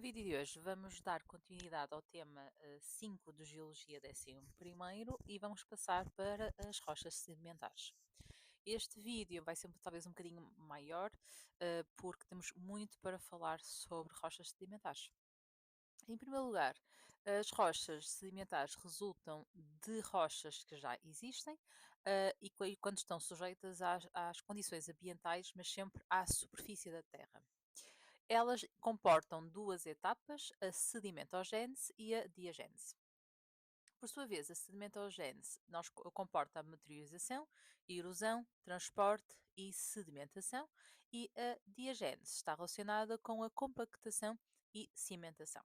vídeo de hoje vamos dar continuidade ao tema 5 de Geologia 11º e vamos passar para as rochas sedimentares. Este vídeo vai ser talvez um bocadinho maior porque temos muito para falar sobre rochas sedimentares. Em primeiro lugar, as rochas sedimentares resultam de rochas que já existem e quando estão sujeitas às condições ambientais, mas sempre à superfície da Terra. Elas comportam duas etapas, a sedimentogênese e a diagênese. Por sua vez, a sedimentogênese comporta a meteorização, erosão, transporte e sedimentação, e a diagênese está relacionada com a compactação e cimentação.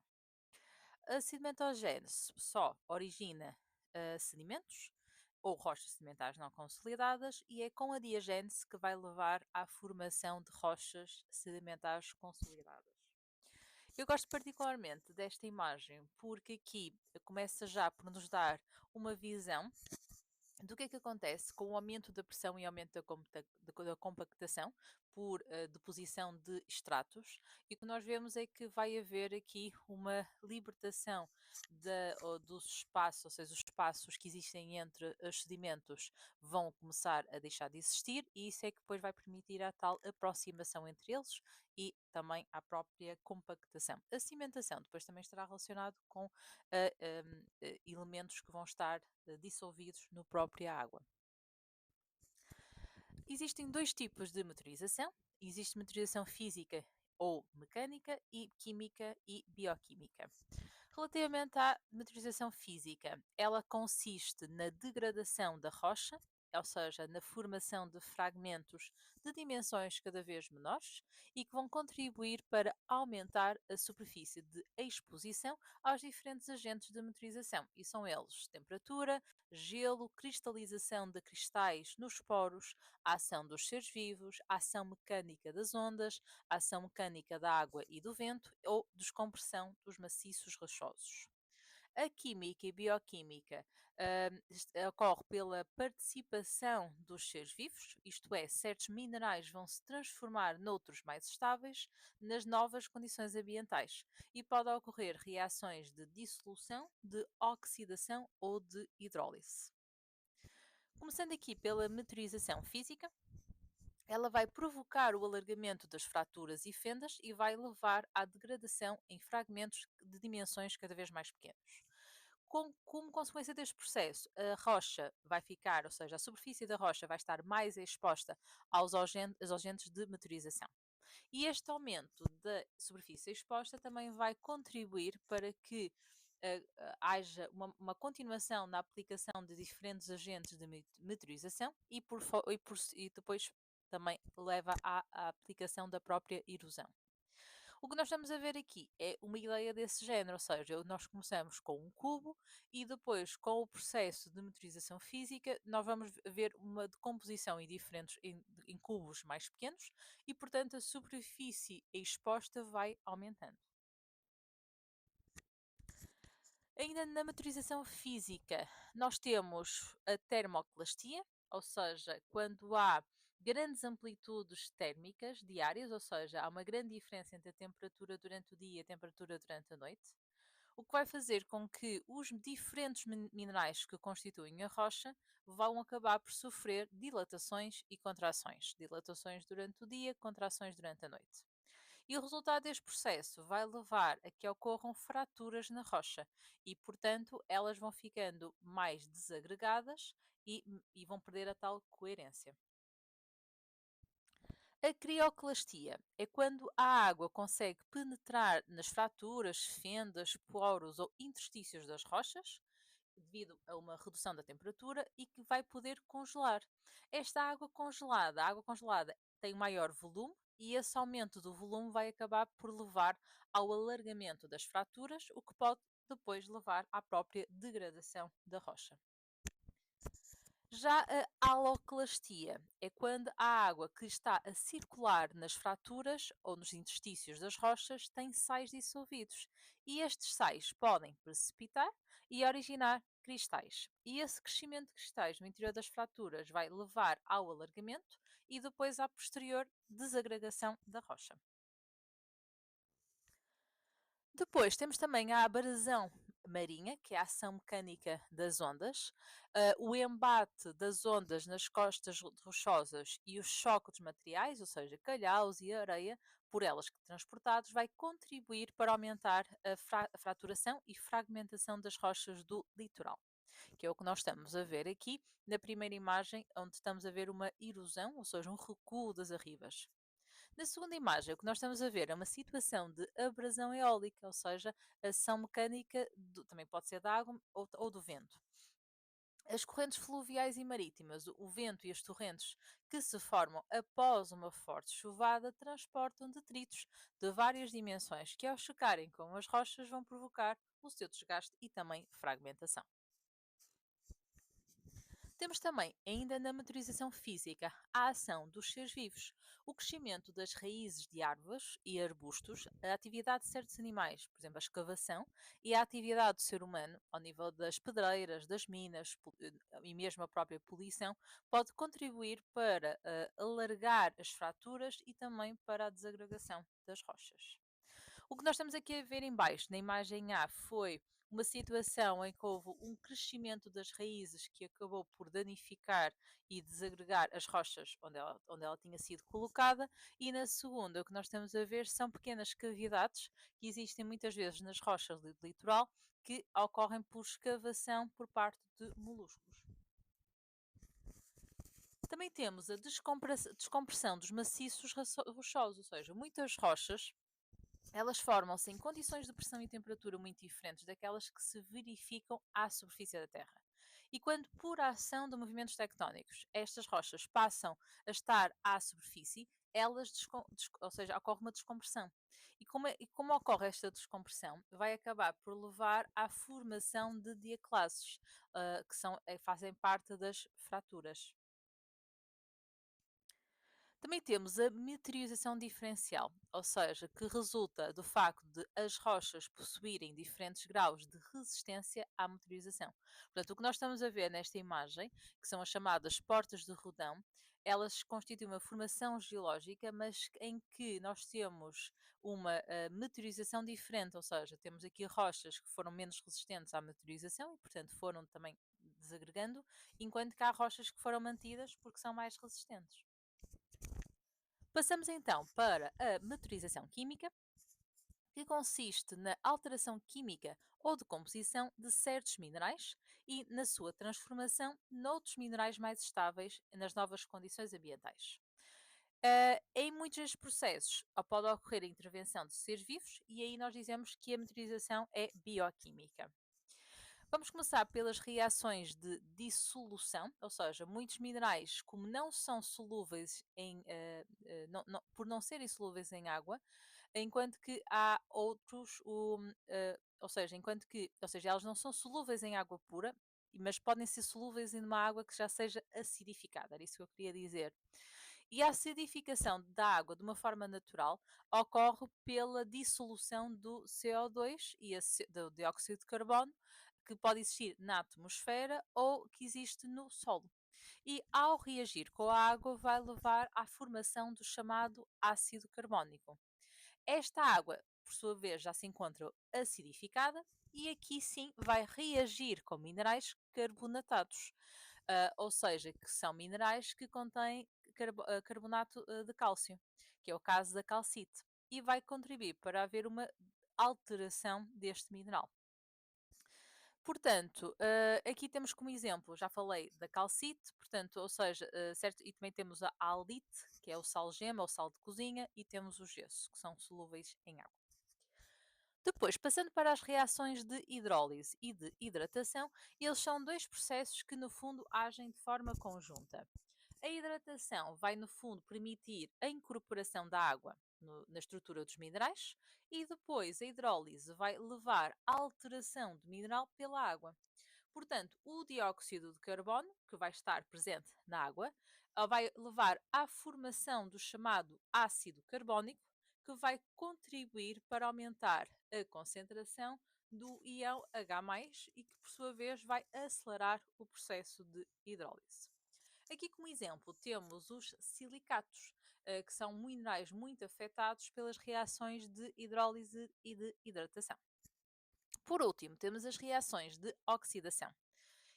A sedimentogênese só origina sedimentos ou rochas sedimentares não consolidadas e é com a diagênese que vai levar à formação de rochas sedimentares consolidadas. Eu gosto particularmente desta imagem porque aqui começa já por nos dar uma visão do que é que acontece com o aumento da pressão e aumento da compactação por deposição de estratos, e o que nós vemos é que vai haver aqui uma libertação dos espaços, ou seja, os espaços que existem entre os sedimentos vão começar a deixar de existir, e isso é que depois vai permitir a tal aproximação entre eles e também a própria compactação. A cimentação depois também estará relacionado com elementos que vão estar dissolvidos na própria água. Existem dois tipos de meteorização. Existe meteorização física ou mecânica e química e bioquímica. Relativamente à meteorização física, ela consiste na degradação da rocha, ou seja, na formação de fragmentos de dimensões cada vez menores e que vão contribuir para aumentar a superfície de exposição aos diferentes agentes de meteorização. E são eles temperatura, gelo, cristalização de cristais nos poros, a ação dos seres vivos, a ação mecânica das ondas, a ação mecânica da água e do vento ou descompressão dos maciços rochosos. A química e bioquímica ocorre pela participação dos seres vivos, isto é, certos minerais vão se transformar noutros mais estáveis nas novas condições ambientais e pode ocorrer reações de dissolução, de oxidação ou de hidrólise. Começando aqui pela meteorização física, ela vai provocar o alargamento das fraturas e fendas e vai levar à degradação em fragmentos de dimensões cada vez mais pequenos. Como consequência deste processo, a rocha vai ficar, ou seja, a superfície da rocha vai estar mais exposta aos agentes de meteorização. E este aumento da superfície exposta também vai contribuir para que haja uma continuação na aplicação de diferentes agentes de meteorização e depois também leva à aplicação da própria erosão. O que nós estamos a ver aqui é uma ideia desse género, ou seja, nós começamos com um cubo e depois, com o processo de meteorização física, nós vamos ver uma decomposição em cubos mais pequenos e, portanto, a superfície exposta vai aumentando. Ainda na meteorização física, nós temos a termoclastia, ou seja, quando há grandes amplitudes térmicas diárias, ou seja, há uma grande diferença entre a temperatura durante o dia e a temperatura durante a noite, o que vai fazer com que os diferentes minerais que constituem a rocha vão acabar por sofrer dilatações e contrações. Dilatações durante o dia, contrações durante a noite. E o resultado deste processo vai levar a que ocorram fraturas na rocha e, portanto, elas vão ficando mais desagregadas e vão perder a tal coerência. A crioclastia é quando a água consegue penetrar nas fraturas, fendas, poros ou interstícios das rochas, devido a uma redução da temperatura e que vai poder congelar. A água congelada tem maior volume e esse aumento do volume vai acabar por levar ao alargamento das fraturas, o que pode depois levar à própria degradação da rocha. Já a haloclastia é quando a água que está a circular nas fraturas ou nos interstícios das rochas tem sais dissolvidos e estes sais podem precipitar e originar cristais. E esse crescimento de cristais no interior das fraturas vai levar ao alargamento e depois à posterior desagregação da rocha. Depois temos também a abrasão marinha, que é a ação mecânica das ondas, o embate das ondas nas costas rochosas e o choque dos materiais, ou seja, calhaus e areia, por elas que transportados, vai contribuir para aumentar a fraturação e fragmentação das rochas do litoral, que é o que nós estamos a ver aqui na primeira imagem, onde estamos a ver uma erosão, ou seja, um recuo das arribas. Na segunda imagem, o que nós estamos a ver é uma situação de abrasão eólica, ou seja, ação mecânica, também pode ser da água ou do vento. As correntes fluviais e marítimas, o vento e as torrentes que se formam após uma forte chuvada transportam detritos de várias dimensões que, ao chocarem com as rochas, vão provocar o seu desgaste e também fragmentação. Temos também, ainda na motorização física, a ação dos seres vivos, o crescimento das raízes de árvores e arbustos, a atividade de certos animais, por exemplo, a escavação, e a atividade do ser humano, ao nível das pedreiras, das minas e mesmo a própria poluição, pode contribuir para alargar as fraturas e também para a desagregação das rochas. O que nós estamos aqui a ver em baixo, na imagem A, foi uma situação em que houve um crescimento das raízes que acabou por danificar e desagregar as rochas onde ela tinha sido colocada, e na segunda, o que nós estamos a ver são pequenas cavidades que existem muitas vezes nas rochas do litoral que ocorrem por escavação por parte de moluscos. Também temos a descompressão dos maciços rochosos, ou seja, muitas rochas elas formam-se em condições de pressão e temperatura muito diferentes daquelas que se verificam à superfície da Terra. E quando, por ação de movimentos tectónicos, estas rochas passam a estar à superfície, elas, ou seja, ocorre uma descompressão. E como ocorre esta descompressão, vai acabar por levar à formação de diaclases, fazem parte das fraturas. Também temos a meteorização diferencial, ou seja, que resulta do facto de as rochas possuírem diferentes graus de resistência à meteorização. Portanto, o que nós estamos a ver nesta imagem, que são as chamadas portas de Rodão, elas constituem uma formação geológica, mas em que nós temos uma meteorização diferente, ou seja, temos aqui rochas que foram menos resistentes à meteorização e, portanto, foram também desagregando, enquanto que há rochas que foram mantidas porque são mais resistentes. Passamos então para a meteorização química, que consiste na alteração química ou de composição de certos minerais e na sua transformação noutros minerais mais estáveis nas novas condições ambientais. Em muitos destes processos pode ocorrer a intervenção de seres vivos e aí nós dizemos que a meteorização é bioquímica. Vamos começar pelas reações de dissolução, ou seja, muitos minerais, como não são solúveis por não serem solúveis em água, enquanto que há outros, ou seja, elas não são solúveis em água pura, mas podem ser solúveis em uma água que já seja acidificada, era isso que eu queria dizer. E a acidificação da água, de uma forma natural, ocorre pela dissolução do CO2 e do dióxido de carbono, que pode existir na atmosfera ou que existe no solo. E ao reagir com a água, vai levar à formação do chamado ácido carbónico. Esta água, por sua vez, já se encontra acidificada e aqui sim vai reagir com minerais carbonatados, ou seja, que são minerais que contêm carbonato de cálcio, que é o caso da calcite, e vai contribuir para haver uma alteração deste mineral. Portanto, aqui temos como exemplo, já falei da calcite, portanto, ou seja, certo, e também temos a alite, que é o sal gema ou sal de cozinha, e temos o gesso, que são solúveis em água. Depois, passando para as reações de hidrólise e de hidratação, eles são dois processos que, no fundo, agem de forma conjunta. A hidratação vai, no fundo, permitir a incorporação da água na estrutura dos minerais e depois a hidrólise vai levar à alteração do mineral pela água. Portanto, o dióxido de carbono, que vai estar presente na água, vai levar à formação do chamado ácido carbónico, que vai contribuir para aumentar a concentração do íon H+, e que, por sua vez, vai acelerar o processo de hidrólise. Aqui como exemplo temos os silicatos. que são minerais muito afetados pelas reações de hidrólise e de hidratação. Por último, temos as reações de oxidação.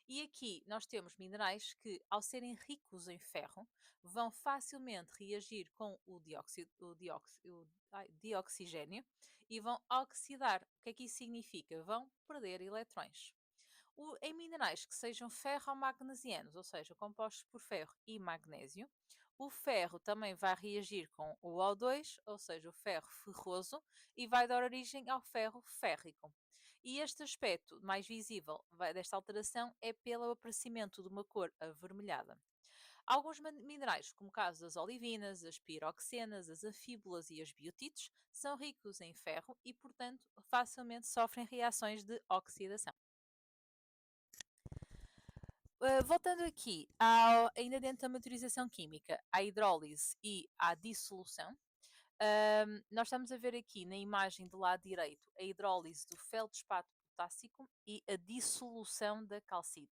E aqui nós temos minerais que, ao serem ricos em ferro, vão facilmente reagir com o dioxigênio e vão oxidar. O que é que isso significa? Vão perder eletrões. Em minerais que sejam ferromagnesianos, ou seja, compostos por ferro e magnésio, o ferro também vai reagir com o O2, ou seja, o ferro ferroso, e vai dar origem ao ferro férrico. E este aspecto mais visível desta alteração é pelo aparecimento de uma cor avermelhada. Alguns minerais, como o caso das olivinas, as piroxenas, as afíbulas e as biotites, são ricos em ferro e, portanto, facilmente sofrem reações de oxidação. Voltando aqui, ainda dentro da meteorização química, à hidrólise e à dissolução, nós estamos a ver aqui na imagem do lado direito a hidrólise do feldespato potássico e a dissolução da calcite.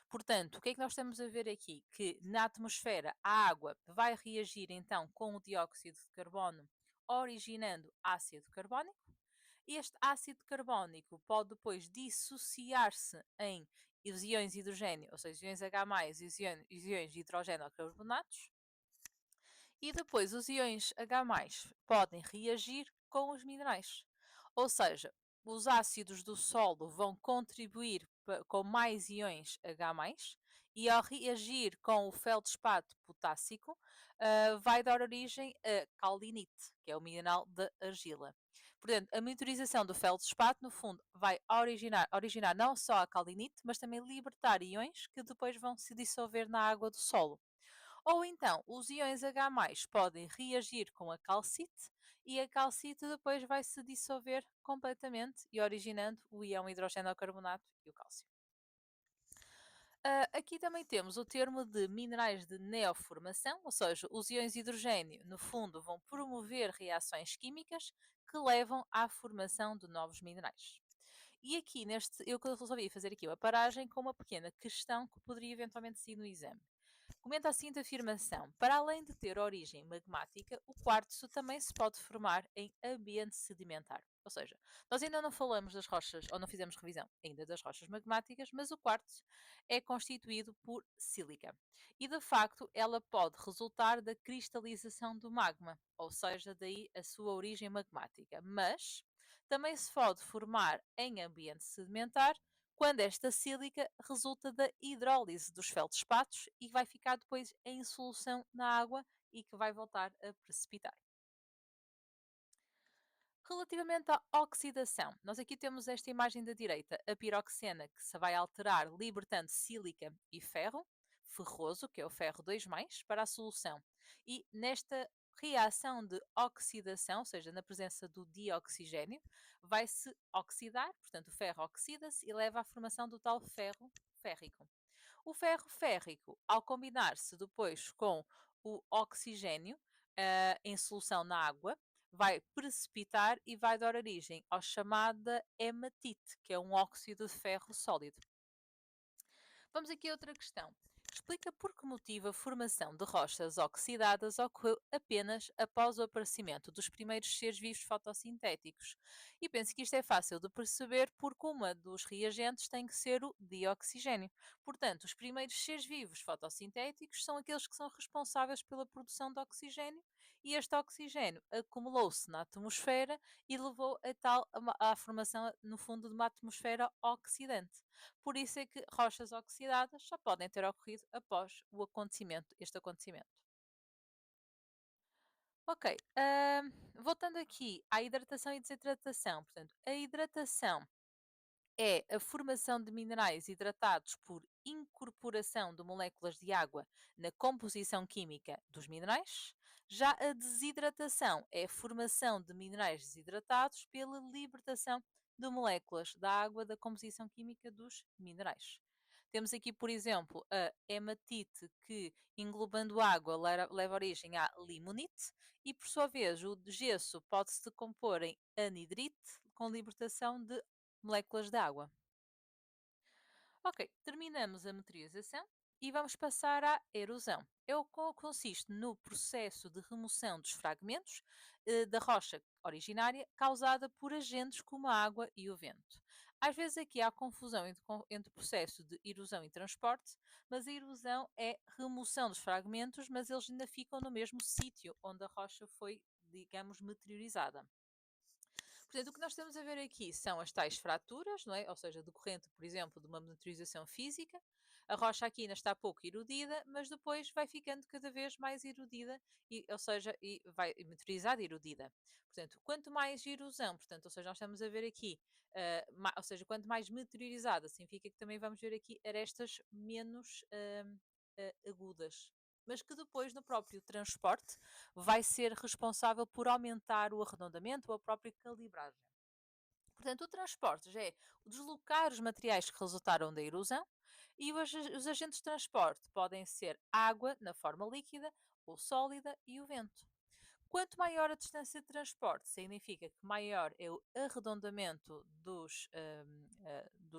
Portanto, o que é que nós estamos a ver aqui? Que na atmosfera a água vai reagir então com o dióxido de carbono, originando ácido carbónico. Este ácido carbónico pode depois dissociar-se em os iões de hidrogênio, ou seja, iões H+, e os iões de hidrogênio carbonatos, e depois os íons H+, podem reagir com os minerais. Ou seja, os ácidos do solo vão contribuir com mais íons H+, e ao reagir com o feldespato potássico, vai dar origem a calinite, que é o mineral da argila. Portanto, a monitorização do feldespato, no fundo, vai originar não só a calinite, mas também libertar íons que depois vão se dissolver na água do solo. Ou então, os íons H+, podem reagir com a calcite e a calcite depois vai se dissolver completamente e originando o íon hidrogenocarbonato e o cálcio. Aqui também temos o termo de minerais de neoformação, ou seja, os íons de hidrogênio, no fundo, vão promover reações químicas que levam à formação de novos minerais. E aqui eu resolvi fazer aqui uma paragem com uma pequena questão que poderia eventualmente ser no exame. Comenta a seguinte afirmação: para além de ter origem magmática, o quartzo também se pode formar em ambiente sedimentar. Ou seja, nós ainda não falamos das rochas, ou não fizemos revisão ainda das rochas magmáticas, mas o quartzo é constituído por sílica. E de facto, ela pode resultar da cristalização do magma, ou seja, daí a sua origem magmática. Mas também se pode formar em ambiente sedimentar quando esta sílica resulta da hidrólise dos feldspatos e vai ficar depois em solução na água e que vai voltar a precipitar. Relativamente à oxidação, nós aqui temos esta imagem da direita, a piroxena, que se vai alterar libertando sílica e ferro, ferroso, que é o ferro 2+, para a solução. E nesta reação de oxidação, ou seja, na presença do dioxigênio, vai-se oxidar, portanto o ferro oxida-se e leva à formação do tal ferro férrico. O ferro férrico, ao combinar-se depois com o oxigênio em solução na água, vai precipitar e vai dar origem ao chamada hematite, que é um óxido de ferro sólido. Vamos aqui a outra questão. Explica por que motivo a formação de rochas oxidadas ocorreu apenas após o aparecimento dos primeiros seres vivos fotossintéticos. E penso que isto é fácil de perceber porque uma dos reagentes tem que ser o dioxigênio. Portanto, os primeiros seres vivos fotossintéticos são aqueles que são responsáveis pela produção de oxigênio e este oxigênio acumulou-se na atmosfera e levou à formação, no fundo, de uma atmosfera oxidante. Por isso é que rochas oxidadas só podem ter ocorrido após este acontecimento. Ok, voltando aqui à hidratação e desidratação. Portanto, a hidratação é a formação de minerais hidratados por incorporação de moléculas de água na composição química dos minerais. Já a desidratação é a formação de minerais desidratados pela libertação de moléculas da água da composição química dos minerais. Temos aqui, por exemplo, a hematite, que englobando água leva origem à limonite, e por sua vez o gesso pode-se decompor em anidrite com libertação de moléculas de água. Ok, terminamos a meteorização e vamos passar à erosão. Consiste no processo de remoção dos fragmentos da rocha originária causada por agentes como a água e o vento. Às vezes aqui há confusão entre o processo de erosão e transporte, mas a erosão é remoção dos fragmentos, mas eles ainda ficam no mesmo sítio onde a rocha foi, digamos, meteorizada. Portanto, o que nós estamos a ver aqui são as tais fraturas, não é? Ou seja, decorrente, por exemplo, de uma monitorização física. A rocha aqui ainda está pouco erodida, mas depois vai ficando cada vez mais erodida, ou seja, e vai meteorizada e erodida. Portanto, quanto mais erosão, portanto, ou seja, nós estamos a ver aqui, ou seja, quanto mais meteorizada, significa que também vamos ver aqui arestas menos agudas, mas que depois no próprio transporte vai ser responsável por aumentar o arredondamento ou a própria calibragem. Portanto, o transporte já é deslocar os materiais que resultaram da erosão e os agentes de transporte podem ser água na forma líquida ou sólida e o vento. Quanto maior a distância de transporte, significa que maior é o arredondamento dos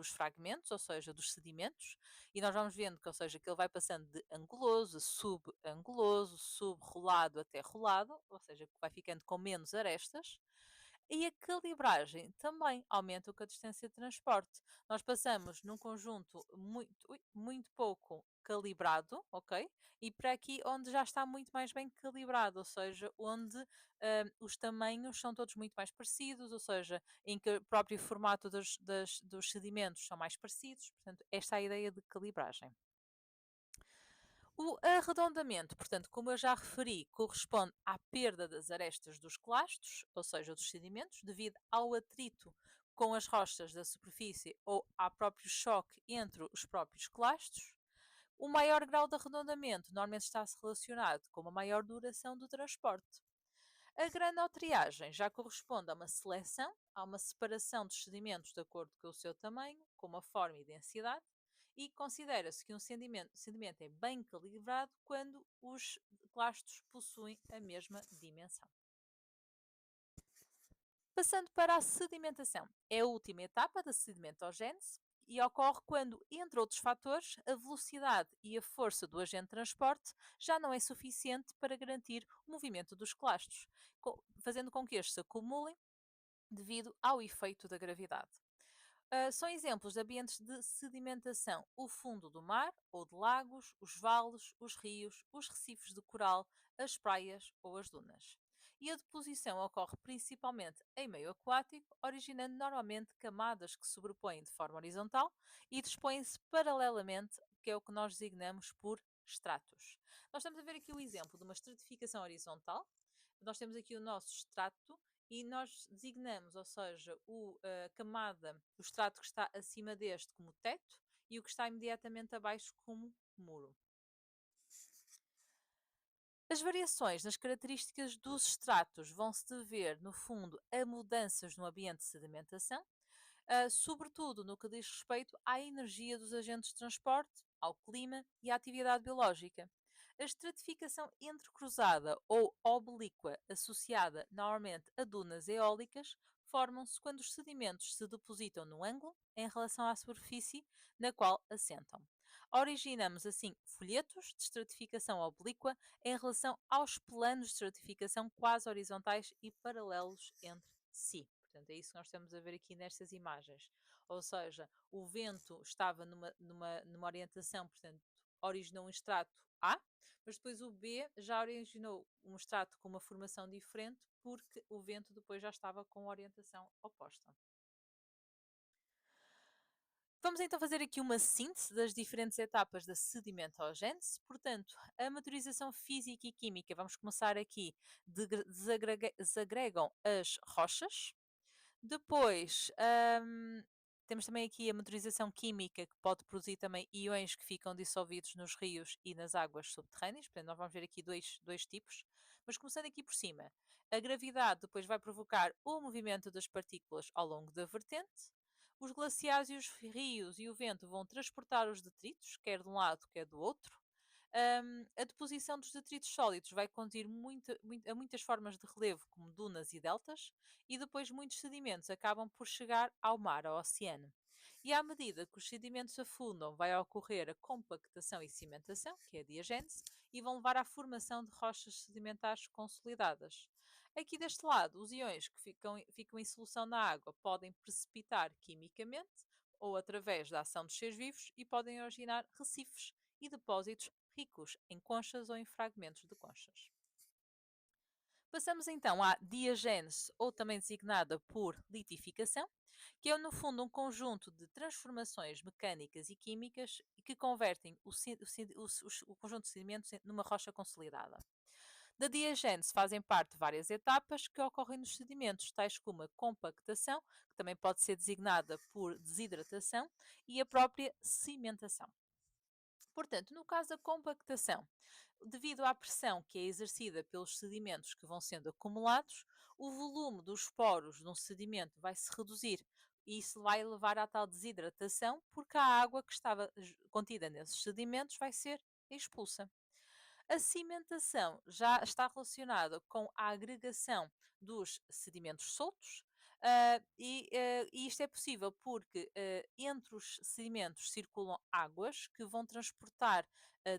fragmentos, ou seja, dos sedimentos, e nós vamos vendo que, ou seja, que ele vai passando de anguloso, subanguloso, subrolado até rolado, ou seja, que vai ficando com menos arestas. E a calibragem também aumenta com a distância de transporte. Nós passamos num conjunto muito pouco calibrado, ok? E para aqui onde já está muito mais bem calibrado, ou seja, onde os tamanhos são todos muito mais parecidos, ou seja, em que o próprio formato dos sedimentos são mais parecidos. Portanto, esta é a ideia de calibragem. O arredondamento, portanto, como eu já referi, corresponde à perda das arestas dos clastros, ou seja, dos sedimentos, devido ao atrito com as rochas da superfície ou ao próprio choque entre os próprios clastros. O maior grau de arredondamento normalmente está-se relacionado com uma maior duração do transporte. A granotriagem já corresponde a uma seleção, a uma separação dos sedimentos de acordo com o seu tamanho, com uma forma e densidade, e considera-se que um sedimento é bem calibrado quando os clastros possuem a mesma dimensão. Passando para a sedimentação, é a última etapa da sedimentogênese e ocorre quando, entre outros fatores, a velocidade e a força do agente de transporte já não é suficiente para garantir o movimento dos clastros, fazendo com que estes se acumulem devido ao efeito da gravidade. São exemplos de ambientes de sedimentação: o fundo do mar ou de lagos, os vales, os rios, os recifes de coral, as praias ou as dunas. E a deposição ocorre principalmente em meio aquático, originando normalmente camadas que se sobrepõem de forma horizontal e dispõem-se paralelamente, que é o que nós designamos por estratos. Nós estamos a ver aqui o exemplo de uma estratificação horizontal. Nós temos aqui o nosso estrato e nós designamos, ou seja, a camada, o estrato que está acima deste como teto e o que está imediatamente abaixo como muro. As variações nas características dos estratos vão-se dever, no fundo, a mudanças no ambiente de sedimentação, sobretudo no que diz respeito à energia dos agentes de transporte, ao clima e à atividade biológica. A estratificação entrecruzada ou oblíqua, associada normalmente a dunas eólicas, formam-se quando os sedimentos se depositam no ângulo em relação à superfície na qual assentam. Originamos assim folhetos de estratificação oblíqua em relação aos planos de estratificação quase horizontais e paralelos entre si. Portanto, é isso que nós estamos a ver aqui nestas imagens. Ou seja, o vento estava numa orientação, portanto, originou um extrato A, mas depois o B já originou um extrato com uma formação diferente porque o vento depois já estava com orientação oposta. Vamos então fazer aqui uma síntese das diferentes etapas da sedimentogênese. Portanto, a maturização física e química, vamos começar aqui, desagregam as rochas. Depois, temos também aqui a maturização química, que pode produzir também íons que ficam dissolvidos nos rios e nas águas subterrâneas. Portanto, nós vamos ver aqui dois tipos. Mas começando aqui por cima, a gravidade depois vai provocar o movimento das partículas ao longo da vertente. Os glaciares e os rios e o vento vão transportar os detritos, quer de um lado, quer do outro. A deposição dos detritos sólidos vai conduzir a muitas formas de relevo, como dunas e deltas, e depois muitos sedimentos acabam por chegar ao mar, ao oceano. E à medida que os sedimentos afundam, vai ocorrer a compactação e cimentação, que é a diagênese, e vão levar à formação de rochas sedimentares consolidadas. Aqui deste lado, os íons que ficam em solução na água podem precipitar quimicamente ou através da ação dos seres vivos e podem originar recifes e depósitos ricos em conchas ou em fragmentos de conchas. Passamos então à diagênese, ou também designada por litificação, que é no fundo um conjunto de transformações mecânicas e químicas que convertem o conjunto de sedimentos numa rocha consolidada. Da diagênese fazem parte várias etapas que ocorrem nos sedimentos, tais como a compactação, que também pode ser designada por desidratação, e a própria cimentação. Portanto, no caso da compactação, devido à pressão que é exercida pelos sedimentos que vão sendo acumulados, o volume dos poros num sedimento vai se reduzir e isso vai levar à tal desidratação, porque a água que estava contida nesses sedimentos vai ser expulsa. A cimentação já está relacionada com a agregação dos sedimentos soltos, e isto é possível porque entre os sedimentos circulam águas que vão transportar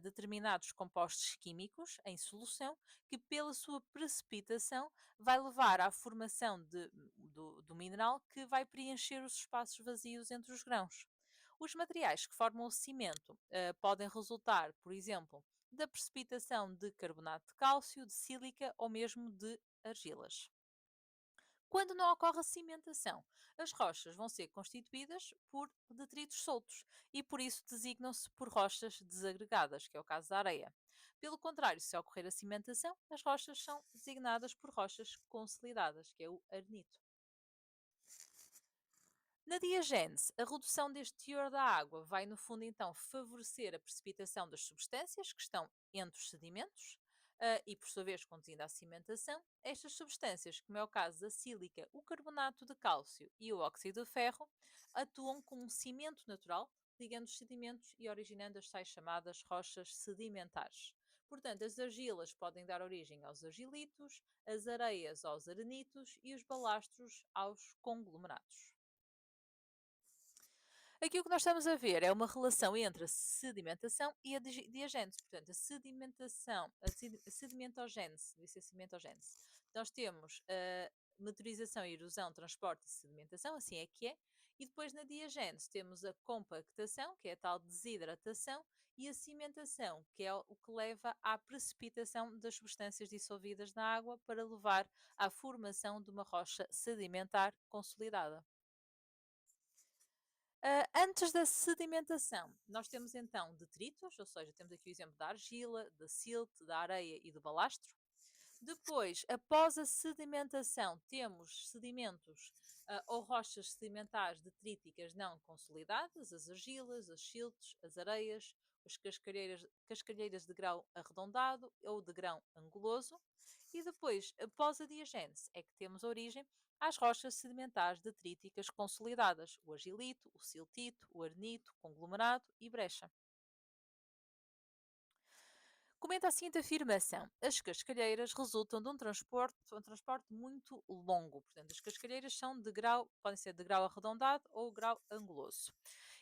determinados compostos químicos em solução, que pela sua precipitação vai levar à formação do mineral que vai preencher os espaços vazios entre os grãos. Os materiais que formam o cimento podem resultar, por exemplo, da precipitação de carbonato de cálcio, de sílica ou mesmo de argilas. Quando não ocorre a cimentação, as rochas vão ser constituídas por detritos soltos e por isso designam-se por rochas desagregadas, que é o caso da areia. Pelo contrário, se ocorrer a cimentação, as rochas são designadas por rochas consolidadas, que é o arenito. Na diagênese, a redução deste teor da água vai, no fundo, então, favorecer a precipitação das substâncias que estão entre os sedimentos e, por sua vez, conduzindo à cimentação. Estas substâncias, como é o caso da sílica, o carbonato de cálcio e o óxido de ferro, atuam como um cimento natural, ligando os sedimentos e originando as tais chamadas rochas sedimentares. Portanto, as argilas podem dar origem aos argilitos, as areias aos arenitos e os balastros aos conglomerados. Aqui o que nós estamos a ver é uma relação entre a sedimentação e a diagênese. Portanto, a sedimentação, a sedimentogênese, disse a sedimentogênese. Nós temos a meteorização, erosão, transporte e sedimentação, assim é que é. E depois na diagênese temos a compactação, que é a tal desidratação, e a cimentação, que é o que leva à precipitação das substâncias dissolvidas na água para levar à formação de uma rocha sedimentar consolidada. Antes da sedimentação, nós temos então detritos, ou seja, temos aqui o exemplo da argila, da silt, da areia e do balastro. Depois, após a sedimentação, temos sedimentos ou rochas sedimentares detríticas não consolidadas, as argilas, as siltes, as areias, as cascalheiras de grau arredondado ou de grão anguloso. E depois, após a diagênese, é que temos origem às rochas sedimentares detríticas consolidadas, o argilito, o siltito, o arenito, conglomerado e brecha. Comenta a seguinte afirmação: as cascalheiras resultam de um transporte muito longo. Portanto, as cascalheiras são de grau, podem ser de grau arredondado ou grau anguloso.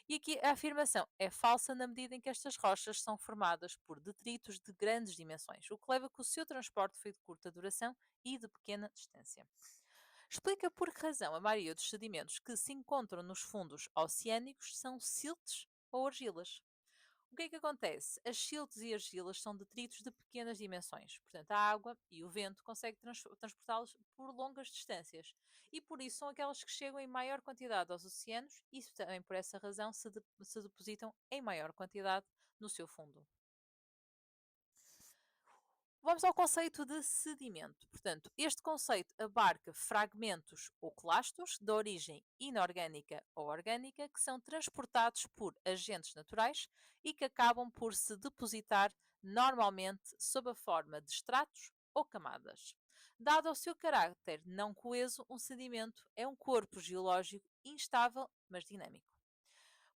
E aqui a afirmação é falsa na medida em que estas rochas são formadas por detritos de grandes dimensões, o que leva a que o seu transporte foi de curta duração e de pequena distância. Explica por que razão a maioria dos sedimentos que se encontram nos fundos oceânicos são siltes ou argilas. O que é que acontece? As siltes e argilas são detritos de pequenas dimensões, portanto, a água e o vento conseguem transportá-los por longas distâncias e por isso são aquelas que chegam em maior quantidade aos oceanos e também por essa razão se depositam em maior quantidade no seu fundo. Vamos ao conceito de sedimento. Portanto, este conceito abarca fragmentos ou clastos de origem inorgânica ou orgânica que são transportados por agentes naturais e que acabam por se depositar normalmente sob a forma de estratos ou camadas. Dado o seu caráter não coeso, um sedimento é um corpo geológico instável, mas dinâmico.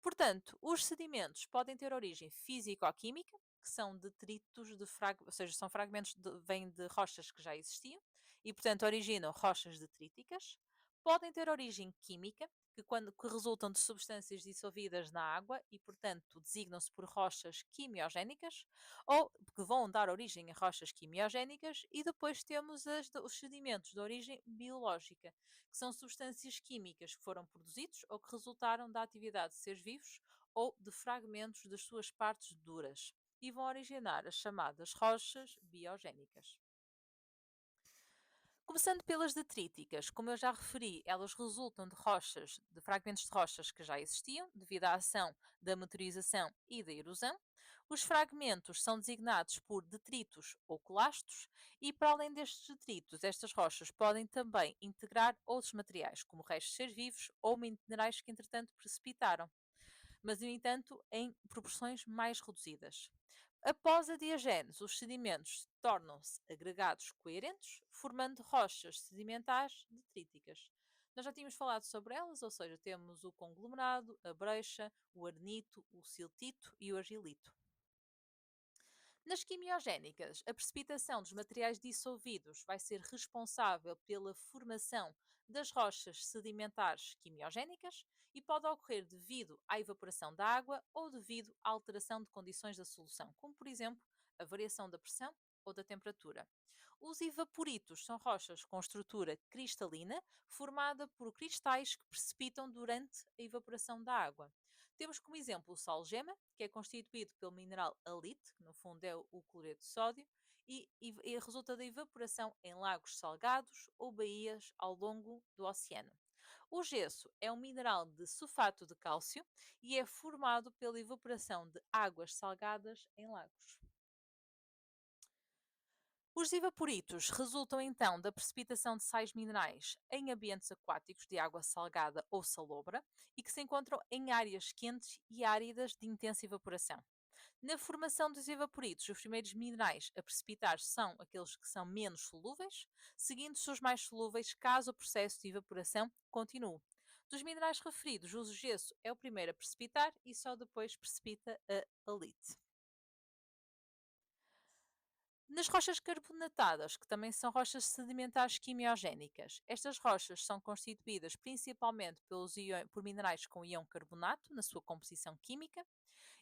Portanto, os sedimentos podem ter origem físico-química, que são detritos de ou seja, são fragmentos vêm de rochas que já existiam e, portanto, originam rochas detríticas. Podem ter origem química, que resultam de substâncias dissolvidas na água e, portanto, designam-se por rochas quimiogénicas, ou que vão dar origem a rochas quimiogénicas, e depois temos os sedimentos de origem biológica, que são substâncias químicas que foram produzidos ou que resultaram da atividade de seres vivos ou de fragmentos das suas partes duras, e vão originar as chamadas rochas biogénicas. Começando pelas detríticas, como eu já referi, elas resultam de rochas, de fragmentos de rochas que já existiam, devido à ação da meteorização e da erosão. Os fragmentos são designados por detritos ou clastos, e para além destes detritos, estas rochas podem também integrar outros materiais, como restos de seres vivos ou minerais que entretanto precipitaram, mas, no entanto, em proporções mais reduzidas. Após a diagénese, os sedimentos tornam-se agregados coerentes, formando rochas sedimentares detríticas. Nós já tínhamos falado sobre elas, ou seja, temos o conglomerado, a breixa, o arnito, o siltito e o argilito. Nas quimiogénicas, a precipitação dos materiais dissolvidos vai ser responsável pela formação das rochas sedimentares quimiogénicas e pode ocorrer devido à evaporação da água ou devido à alteração de condições da solução, como por exemplo a variação da pressão ou da temperatura. Os evaporitos são rochas com estrutura cristalina formada por cristais que precipitam durante a evaporação da água. Temos como exemplo o sal-gema, que é constituído pelo mineral halite, que no fundo é o cloreto de sódio, e resulta da evaporação em lagos salgados ou baías ao longo do oceano. O gesso é um mineral de sulfato de cálcio e é formado pela evaporação de águas salgadas em lagos. Os evaporitos resultam então da precipitação de sais minerais em ambientes aquáticos de água salgada ou salobra e que se encontram em áreas quentes e áridas de intensa evaporação. Na formação dos evaporitos, os primeiros minerais a precipitar são aqueles que são menos solúveis, seguindo-se os mais solúveis caso o processo de evaporação continue. Dos minerais referidos, o gesso é o primeiro a precipitar e só depois precipita a halite. Nas rochas carbonatadas, que também são rochas sedimentares quimiogénicas, estas rochas são constituídas principalmente por minerais com íon carbonato na sua composição química,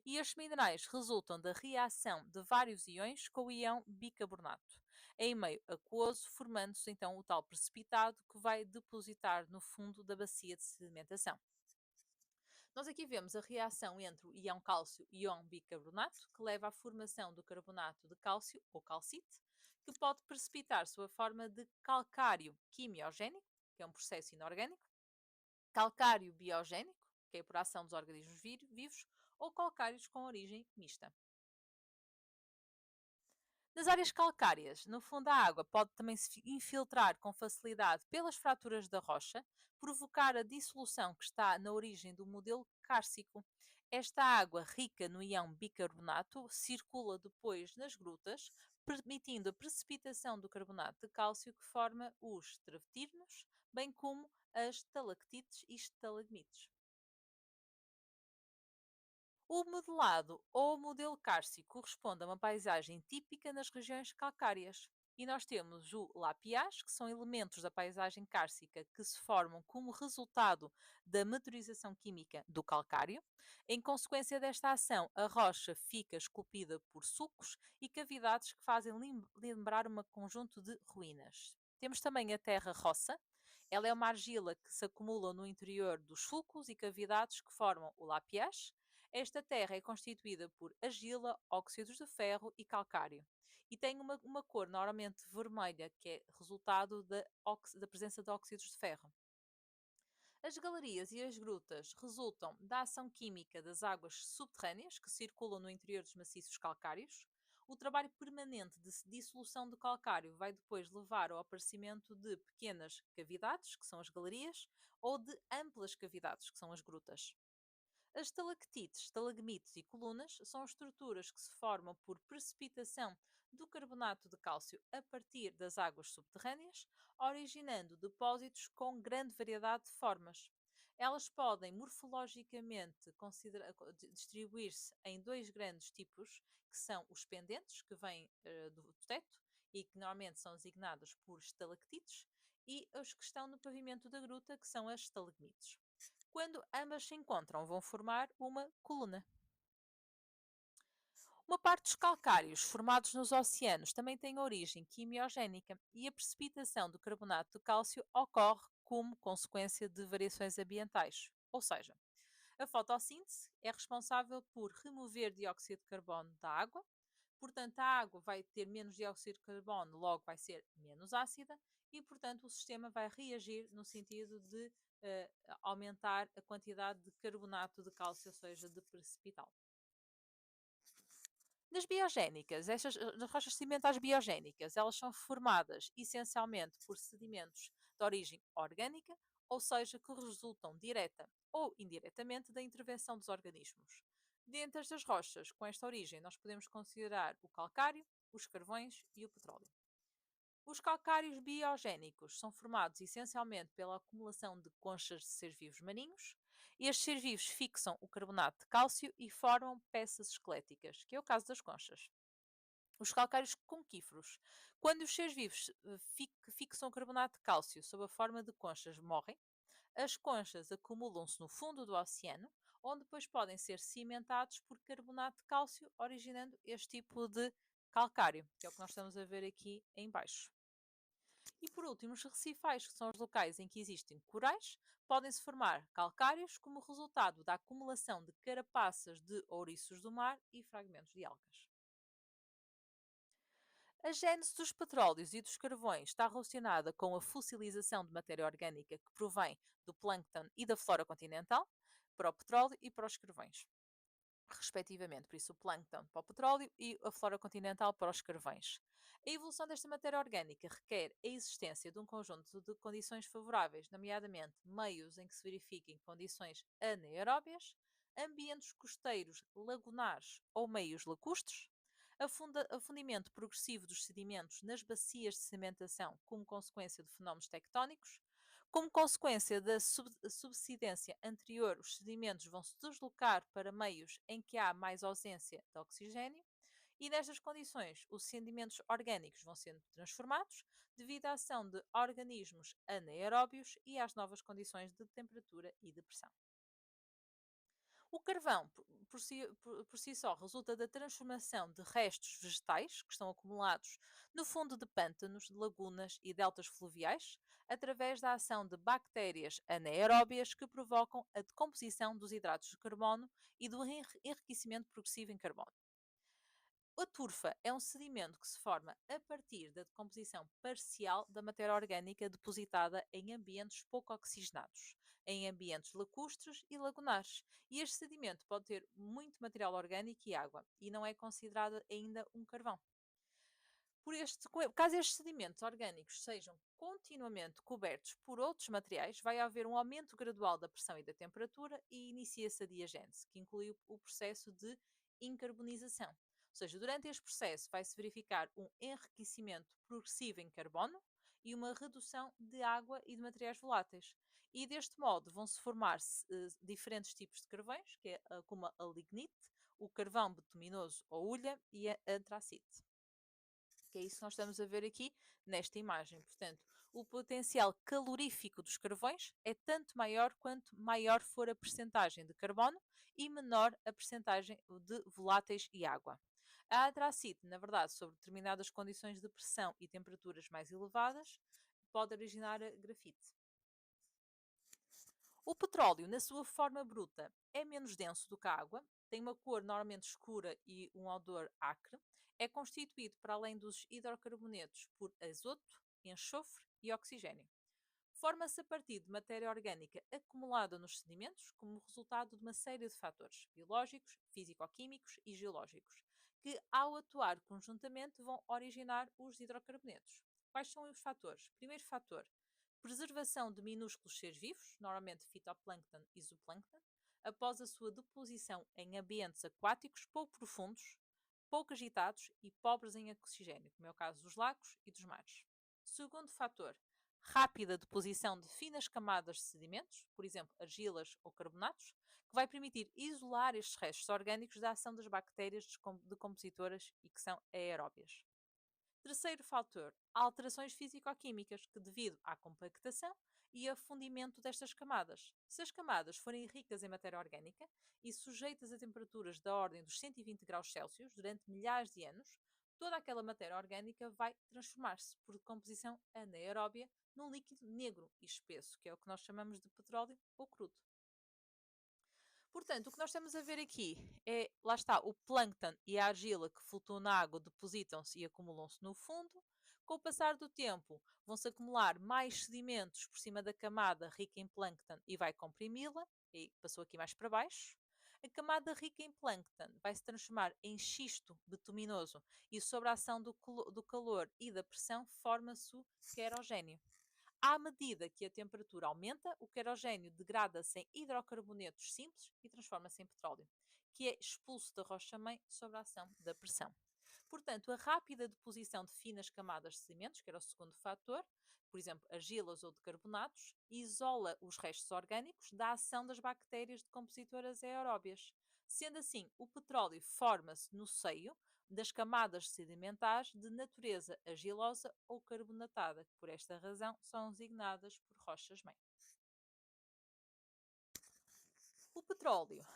e estes minerais resultam da reação de vários íons com o íon bicarbonato em meio aquoso, formando-se então o tal precipitado que vai depositar no fundo da bacia de sedimentação. Nós aqui vemos a reação entre o íon cálcio e o íon bicarbonato, que leva à formação do carbonato de cálcio, ou calcite, que pode precipitar sua forma de calcário quimiogénico, que é um processo inorgânico, calcário biogénico, que é por ação dos organismos vivos, ou calcários com origem mista. Nas áreas calcárias, no fundo da água pode também se infiltrar com facilidade pelas fraturas da rocha, provocar a dissolução que está na origem do modelo cárcico. Esta água rica no íon bicarbonato circula depois nas grutas, permitindo a precipitação do carbonato de cálcio que forma os travertinos, bem como as estalactites e estalagmites. O modelado ou modelo cárstico corresponde a uma paisagem típica nas regiões calcárias. E nós temos o lapiaz, que são elementos da paisagem cárstica que se formam como resultado da meteorização química do calcário. Em consequência desta ação, a rocha fica esculpida por sulcos e cavidades que fazem lembrar um conjunto de ruínas. Temos também a terra roça. Ela é uma argila que se acumula no interior dos sulcos e cavidades que formam o lapiaz. Esta terra é constituída por argila, óxidos de ferro e calcário. E tem uma cor normalmente vermelha, que é resultado da presença de óxidos de ferro. As galerias e as grutas resultam da ação química das águas subterrâneas que circulam no interior dos maciços calcários. O trabalho permanente de dissolução do calcário vai depois levar ao aparecimento de pequenas cavidades, que são as galerias, ou de amplas cavidades, que são as grutas. As estalactites, estalagmites e colunas são estruturas que se formam por precipitação do carbonato de cálcio a partir das águas subterrâneas, originando depósitos com grande variedade de formas. Elas podem morfologicamente distribuir-se em dois grandes tipos, que são os pendentes, que vêm do teto e que normalmente são designados por estalactites, e os que estão no pavimento da gruta, que são as estalagmites. Quando ambas se encontram, vão formar uma coluna. Uma parte dos calcários formados nos oceanos também tem origem quimiogénica e a precipitação do carbonato de cálcio ocorre como consequência de variações ambientais. Ou seja, a fotossíntese é responsável por remover dióxido de carbono da água, portanto, a água vai ter menos dióxido de carbono, logo vai ser menos ácida e, portanto, o sistema vai reagir no sentido de aumentar a quantidade de carbonato de cálcio, ou seja, de precipitá-lo. Nas biogénicas, nas rochas sedimentares biogénicas, elas são formadas essencialmente por sedimentos de origem orgânica, ou seja, que resultam direta ou indiretamente da intervenção dos organismos. Dentre estas rochas com esta origem, nós podemos considerar o calcário, os carvões e o petróleo. Os calcários biogénicos são formados essencialmente pela acumulação de conchas de seres vivos marinhos, e estes seres vivos fixam o carbonato de cálcio e formam peças esqueléticas, que é o caso das conchas. Os calcários conquíferos. Quando os seres vivos fixam o carbonato de cálcio sob a forma de conchas, morrem. As conchas acumulam-se no fundo do oceano, onde depois podem ser cimentados por carbonato de cálcio, originando este tipo de calcário, que é o que nós estamos a ver aqui em baixo. E por último, os recifais, que são os locais em que existem corais, podem-se formar calcários como resultado da acumulação de carapaças de ouriços do mar e fragmentos de algas. A gênese dos petróleos e dos carvões está relacionada com a fossilização de matéria orgânica que provém do plâncton e da flora continental, para o petróleo e para os carvões, respectivamente. Por isso, o plâncton para o petróleo e a flora continental para os carvões. A evolução desta matéria orgânica requer a existência de um conjunto de condições favoráveis, nomeadamente meios em que se verifiquem condições anaeróbias, ambientes costeiros, lagunares ou meios lacustres, afundimento progressivo dos sedimentos nas bacias de sedimentação como consequência de fenómenos tectónicos. Como consequência da subsidência anterior, os sedimentos vão se deslocar para meios em que há mais ausência de oxigênio, e nestas condições os sedimentos orgânicos vão sendo transformados devido à ação de organismos anaeróbios e às novas condições de temperatura e de pressão. O carvão, por si só, resulta da transformação de restos vegetais que estão acumulados no fundo de pântanos, de lagunas e deltas fluviais, através da ação de bactérias anaeróbias que provocam a decomposição dos hidratos de carbono e do enriquecimento progressivo em carbono. A turfa é um sedimento que se forma a partir da decomposição parcial da matéria orgânica depositada em ambientes pouco oxigenados, em ambientes lacustres e lagunares. E este sedimento pode ter muito material orgânico e água, e não é considerado ainda um carvão. Caso estes sedimentos orgânicos sejam continuamente cobertos por outros materiais, vai haver um aumento gradual da pressão e da temperatura e inicia-se a diagênese, que inclui o processo de incarbonização. Ou seja, durante este processo vai-se verificar um enriquecimento progressivo em carbono e uma redução de água e de materiais voláteis. E deste modo vão-se formar-se diferentes tipos de carvões, que é como a lignite, o carvão betuminoso ou hulha e a antracite, que é isso que nós estamos a ver aqui nesta imagem. Portanto, o potencial calorífico dos carvões é tanto maior quanto maior for a percentagem de carbono e menor a percentagem de voláteis e água. A antracite, na verdade, sob determinadas condições de pressão e temperaturas mais elevadas, pode originar a grafite. O petróleo, na sua forma bruta, é menos denso do que a água, tem uma cor normalmente escura e um odor acre, é constituído, para além dos hidrocarbonetos, por azoto, enxofre e oxigênio. Forma-se a partir de matéria orgânica acumulada nos sedimentos como resultado de uma série de fatores biológicos, físico-químicos e geológicos, que, ao atuar conjuntamente, vão originar os hidrocarbonetos. Quais são os fatores? Primeiro fator: preservação de minúsculos seres vivos, normalmente fitoplâncton e zooplâncton, após a sua deposição em ambientes aquáticos pouco profundos, pouco agitados e pobres em oxigênio, como é o caso dos lagos e dos mares. Segundo fator: rápida deposição de finas camadas de sedimentos, por exemplo, argilas ou carbonatos, que vai permitir isolar estes restos orgânicos da ação das bactérias decompositoras e que são aeróbias. Terceiro fator, alterações físico-químicas, que devido à compactação e afundimento destas camadas. Se as camadas forem ricas em matéria orgânica e sujeitas a temperaturas da ordem dos 120 graus Celsius durante milhares de anos, toda aquela matéria orgânica vai transformar-se por decomposição anaeróbia num líquido negro e espesso, que é o que nós chamamos de petróleo ou crudo. Portanto, o que nós estamos a ver aqui é, lá está, o plâncton e a argila que flutuam na água depositam-se e acumulam-se no fundo. Com o passar do tempo, vão-se acumular mais sedimentos por cima da camada rica em plâncton e vai comprimi-la, e passou aqui mais para baixo. A camada rica em plâncton vai se transformar em xisto bituminoso e, sob a ação do calor e da pressão, forma-se o querogénio. À medida que a temperatura aumenta, o querogénio degrada-se em hidrocarbonetos simples e transforma-se em petróleo, que é expulso da rocha-mãe sob a ação da pressão. Portanto, a rápida deposição de finas camadas de sedimentos, que era o segundo fator, por exemplo, argilas ou de carbonatos, isola os restos orgânicos da ação das bactérias decompositoras aeróbias. Sendo assim, o petróleo forma-se no seio das camadas sedimentares de natureza argilosa ou carbonatada, que por esta razão são designadas por rochas-mãe. O petróleo,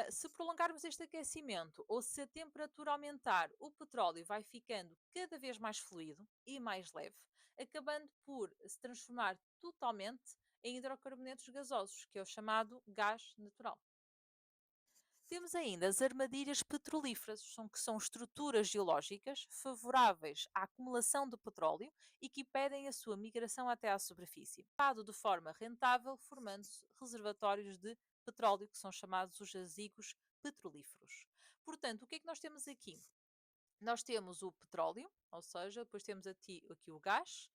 se prolongarmos este aquecimento ou se a temperatura aumentar, o petróleo vai ficando cada vez mais fluido e mais leve, acabando por se transformar totalmente em hidrocarbonetos gasosos, que é o chamado gás natural. Temos ainda as armadilhas petrolíferas, que são estruturas geológicas favoráveis à acumulação de petróleo e que impedem a sua migração até à superfície, de forma rentável, formando-se reservatórios de petróleo, que são chamados os jazigos petrolíferos. Portanto, o que é que nós temos aqui? Nós temos o petróleo, ou seja, depois temos aqui o gás,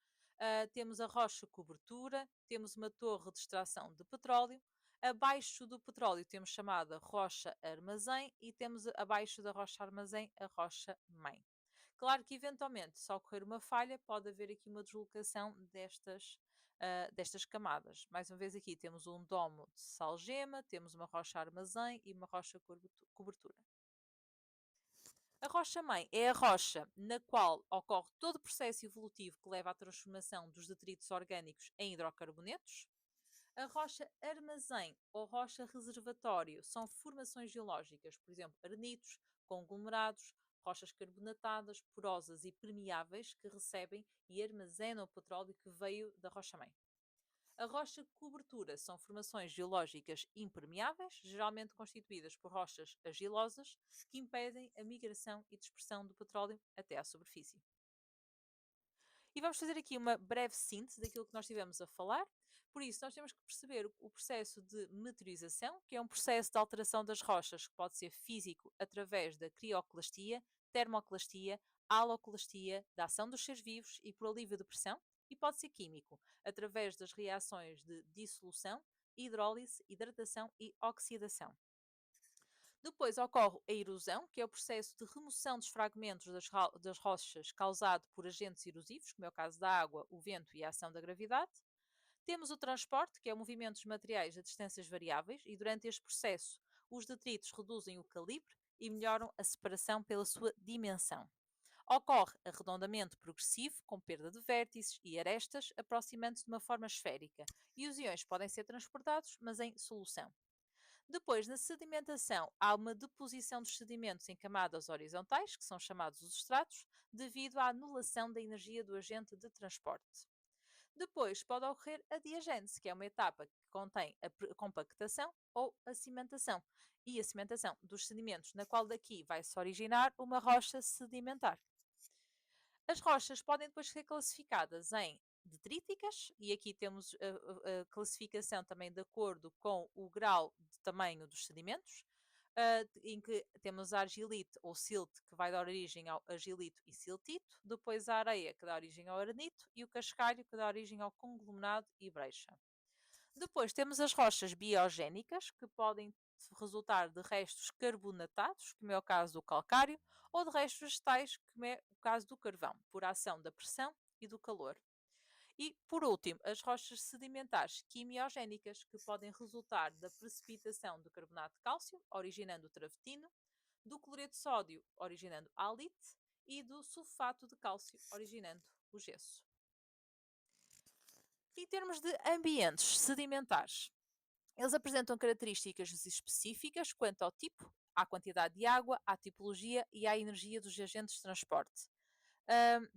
temos a rocha cobertura, temos uma torre de extração de petróleo. Abaixo do petróleo temos chamada rocha armazém e temos abaixo da rocha armazém a rocha mãe. Claro que eventualmente, se ocorrer uma falha, pode haver aqui uma deslocação destas camadas. Mais uma vez aqui temos um domo de salgema, temos uma rocha armazém e uma rocha cobertura. A rocha-mãe é a rocha na qual ocorre todo o processo evolutivo que leva à transformação dos detritos orgânicos em hidrocarbonetos. A rocha armazém ou rocha reservatório são formações geológicas, por exemplo, arenitos, conglomerados, rochas carbonatadas, porosas e permeáveis que recebem e armazenam o petróleo que veio da rocha-mãe. A rocha cobertura são formações geológicas impermeáveis, geralmente constituídas por rochas argilosas, que impedem a migração e dispersão do petróleo até à superfície. E vamos fazer aqui uma breve síntese daquilo que nós estivemos a falar. Por isso, nós temos que perceber o processo de meteorização, que é um processo de alteração das rochas, que pode ser físico através da crioclastia, termoclastia, haloclastia, da ação dos seres vivos e por alívio de pressão, e pode ser químico, através das reações de dissolução, hidrólise, hidratação e oxidação. Depois ocorre a erosão, que é o processo de remoção dos fragmentos das rochas causado por agentes erosivos, como é o caso da água, o vento e a ação da gravidade. Temos o transporte, que é o movimento dos materiais a distâncias variáveis, e durante este processo os detritos reduzem o calibre e melhoram a separação pela sua dimensão. Ocorre arredondamento progressivo, com perda de vértices e arestas, aproximando-se de uma forma esférica, e os íons podem ser transportados, mas em solução. Depois, na sedimentação, há uma deposição dos sedimentos em camadas horizontais, que são chamados os estratos, devido à anulação da energia do agente de transporte. Depois pode ocorrer a diagênese, que é uma etapa que contém a compactação ou a cimentação, e a cimentação dos sedimentos, na qual daqui vai-se originar uma rocha sedimentar. As rochas podem depois ser classificadas em detríticas, e aqui temos a classificação também de acordo com o grau de tamanho dos sedimentos, em que temos a argilite ou silt, que vai dar origem ao argilito e siltito, depois a areia, que dá origem ao arenito, e o cascalho, que dá origem ao conglomerado e breixa. Depois temos as rochas biogénicas, que podem resultar de restos carbonatados, como é o caso do calcário, ou de restos vegetais, como é o caso do carvão, por ação da pressão e do calor. E, por último, as rochas sedimentares quimiogénicas, que podem resultar da precipitação do carbonato de cálcio, originando o travertino, do cloreto de sódio, originando halite, e do sulfato de cálcio, originando o gesso. Em termos de ambientes sedimentares, eles apresentam características específicas quanto ao tipo, à quantidade de água, à tipologia e à energia dos agentes de transporte.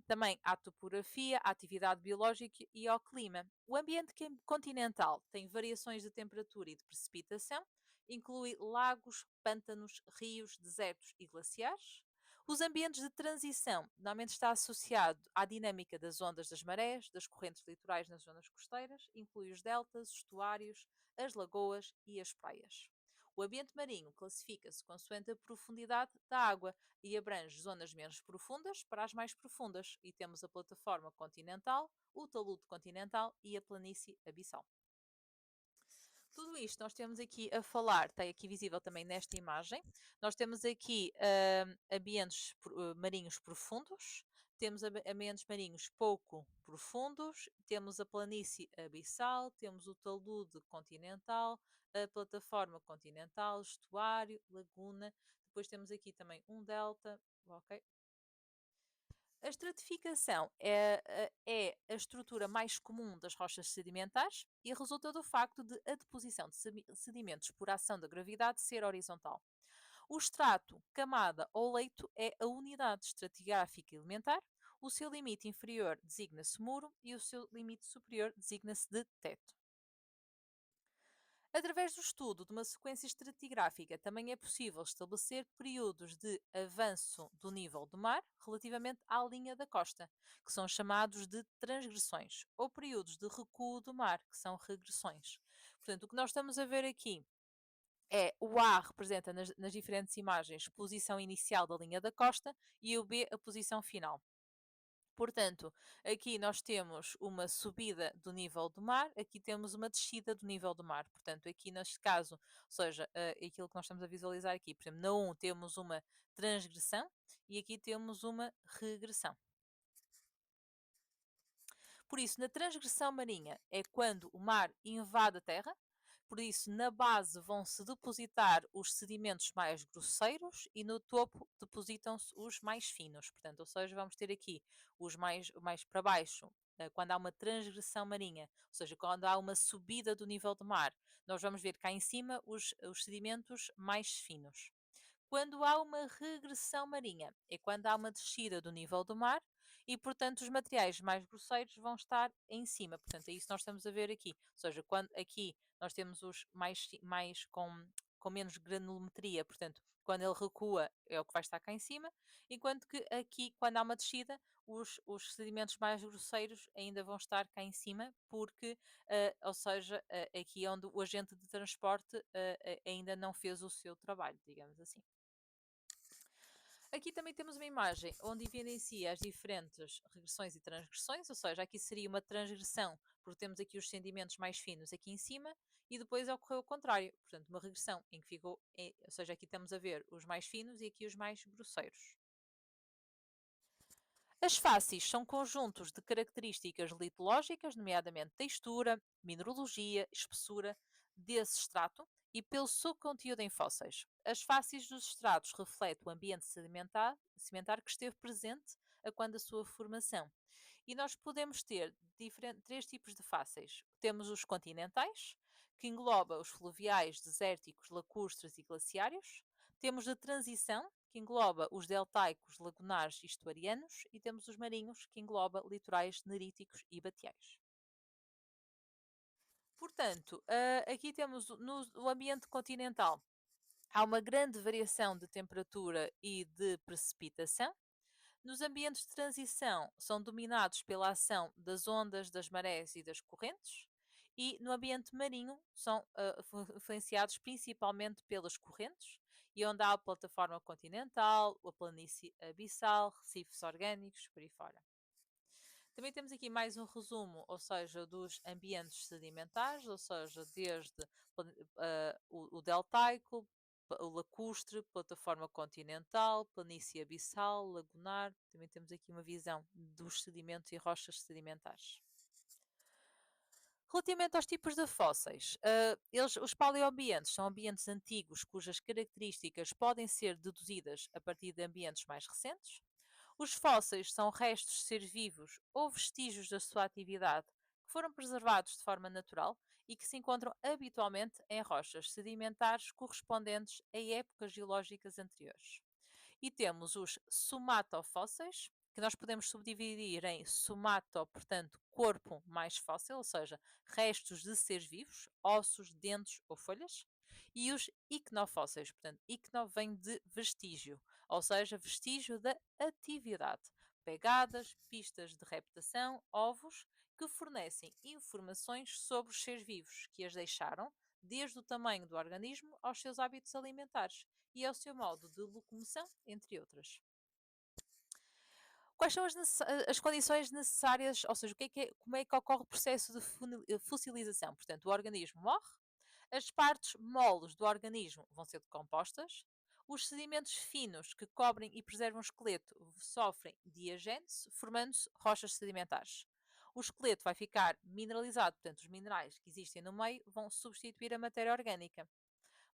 Também à topografia, à atividade biológica e ao clima. O ambiente continental tem variações de temperatura e de precipitação, inclui lagos, pântanos, rios, desertos e glaciares. Os ambientes de transição normalmente está associado à dinâmica das ondas das marés, das correntes litorais nas zonas costeiras, inclui os deltas, estuários, as lagoas e as praias. O ambiente marinho classifica-se consoante a profundidade da água e abrange zonas menos profundas para as mais profundas, e temos a plataforma continental, o talude continental e a planície abissal. Tudo isto nós temos aqui a falar, está aqui visível também nesta imagem. Nós temos aqui ambientes marinhos profundos, temos ambientes marinhos pouco profundos, temos a planície abissal, temos o talude continental, a plataforma continental, estuário, laguna. Depois temos aqui também um delta, ok? A estratificação é a estrutura mais comum das rochas sedimentares e resulta do facto de a deposição de sedimentos por ação da gravidade ser horizontal. O estrato, camada ou leito é a unidade estratigráfica elementar. O seu limite inferior designa-se muro e o seu limite superior designa-se de teto. Através do estudo de uma sequência estratigráfica, também é possível estabelecer períodos de avanço do nível do mar relativamente à linha da costa, que são chamados de transgressões, ou períodos de recuo do mar, que são regressões. Portanto, o que nós estamos a ver aqui é o A representa nas diferentes imagens posição inicial da linha da costa e o B a posição final. Portanto, aqui nós temos uma subida do nível do mar, aqui temos uma descida do nível do mar. Portanto, aqui neste caso, ou seja, aquilo que nós estamos a visualizar aqui, por exemplo, na 1 temos uma transgressão e aqui temos uma regressão. Por isso, na transgressão marinha é quando o mar invade a terra, por isso, na base vão-se depositar os sedimentos mais grosseiros e no topo depositam-se os mais finos. Portanto, ou seja, vamos ter aqui os mais para baixo, quando há uma transgressão marinha, ou seja, quando há uma subida do nível do mar, nós vamos ver cá em cima os sedimentos mais finos. Quando há uma regressão marinha, é quando há uma descida do nível do mar e, portanto, os materiais mais grosseiros vão estar em cima. Portanto, é isso que nós estamos a ver aqui. Ou seja, quando aqui nós temos os mais com menos granulometria, portanto, quando ele recua é o que vai estar cá em cima, enquanto que aqui, quando há uma descida, os sedimentos mais grosseiros ainda vão estar cá em cima, porque, ou seja, aqui é onde o agente de transporte ainda não fez o seu trabalho, digamos assim. Aqui também temos uma imagem onde evidencia as diferentes regressões e transgressões, ou seja, aqui seria uma transgressão, porque temos aqui os sedimentos mais finos aqui em cima, e depois ocorreu o contrário, portanto, uma regressão em que ficou, ou seja, aqui estamos a ver os mais finos e aqui os mais grosseiros. As facies são conjuntos de características litológicas, nomeadamente textura, mineralogia, espessura desse extrato e pelo seu conteúdo em fósseis. As facies dos estratos refletem o ambiente sedimentar que esteve presente a quando a sua formação. E nós podemos ter três tipos de fáceis. Temos os continentais, que engloba os fluviais, desérticos, lacustres e glaciários. Temos a transição, que engloba os deltaicos, lagunares e estuarianos. E temos os marinhos, que engloba litorais neríticos e batiais. Portanto, aqui temos no ambiente continental, há uma grande variação de temperatura e de precipitação. Nos ambientes de transição, são dominados pela ação das ondas, das marés e das correntes, e no ambiente marinho são influenciados principalmente pelas correntes, e onde há a plataforma continental, a planície abissal, recifes orgânicos, por aí fora. Também temos aqui mais um resumo, ou seja, dos ambientes sedimentares, ou seja, desde o deltaico, o lacustre, plataforma continental, planície abissal, lagunar. Também temos aqui uma visão dos sedimentos e rochas sedimentares. Relativamente aos tipos de fósseis, os paleoambientes são ambientes antigos cujas características podem ser deduzidas a partir de ambientes mais recentes. Os fósseis são restos de seres vivos ou vestígios da sua atividade que foram preservados de forma natural e que se encontram habitualmente em rochas sedimentares correspondentes a épocas geológicas anteriores. E temos os somatofósseis, que nós podemos subdividir em somato, portanto, corpo mais fóssil, ou seja, restos de seres vivos, ossos, dentes ou folhas, e os icnofósseis, portanto, icno vem de vestígio, ou seja, vestígio da atividade. Pegadas, pistas de reptação, ovos, que fornecem informações sobre os seres vivos que as deixaram, desde o tamanho do organismo aos seus hábitos alimentares e ao seu modo de locomoção, entre outras. Quais são as condições necessárias, ou seja, como é que ocorre o processo de fossilização? Portanto, o organismo morre, as partes moles do organismo vão ser decompostas, os sedimentos finos que cobrem e preservam o esqueleto sofrem diagênese, formando-se rochas sedimentares. O esqueleto vai ficar mineralizado, portanto, os minerais que existem no meio vão substituir a matéria orgânica.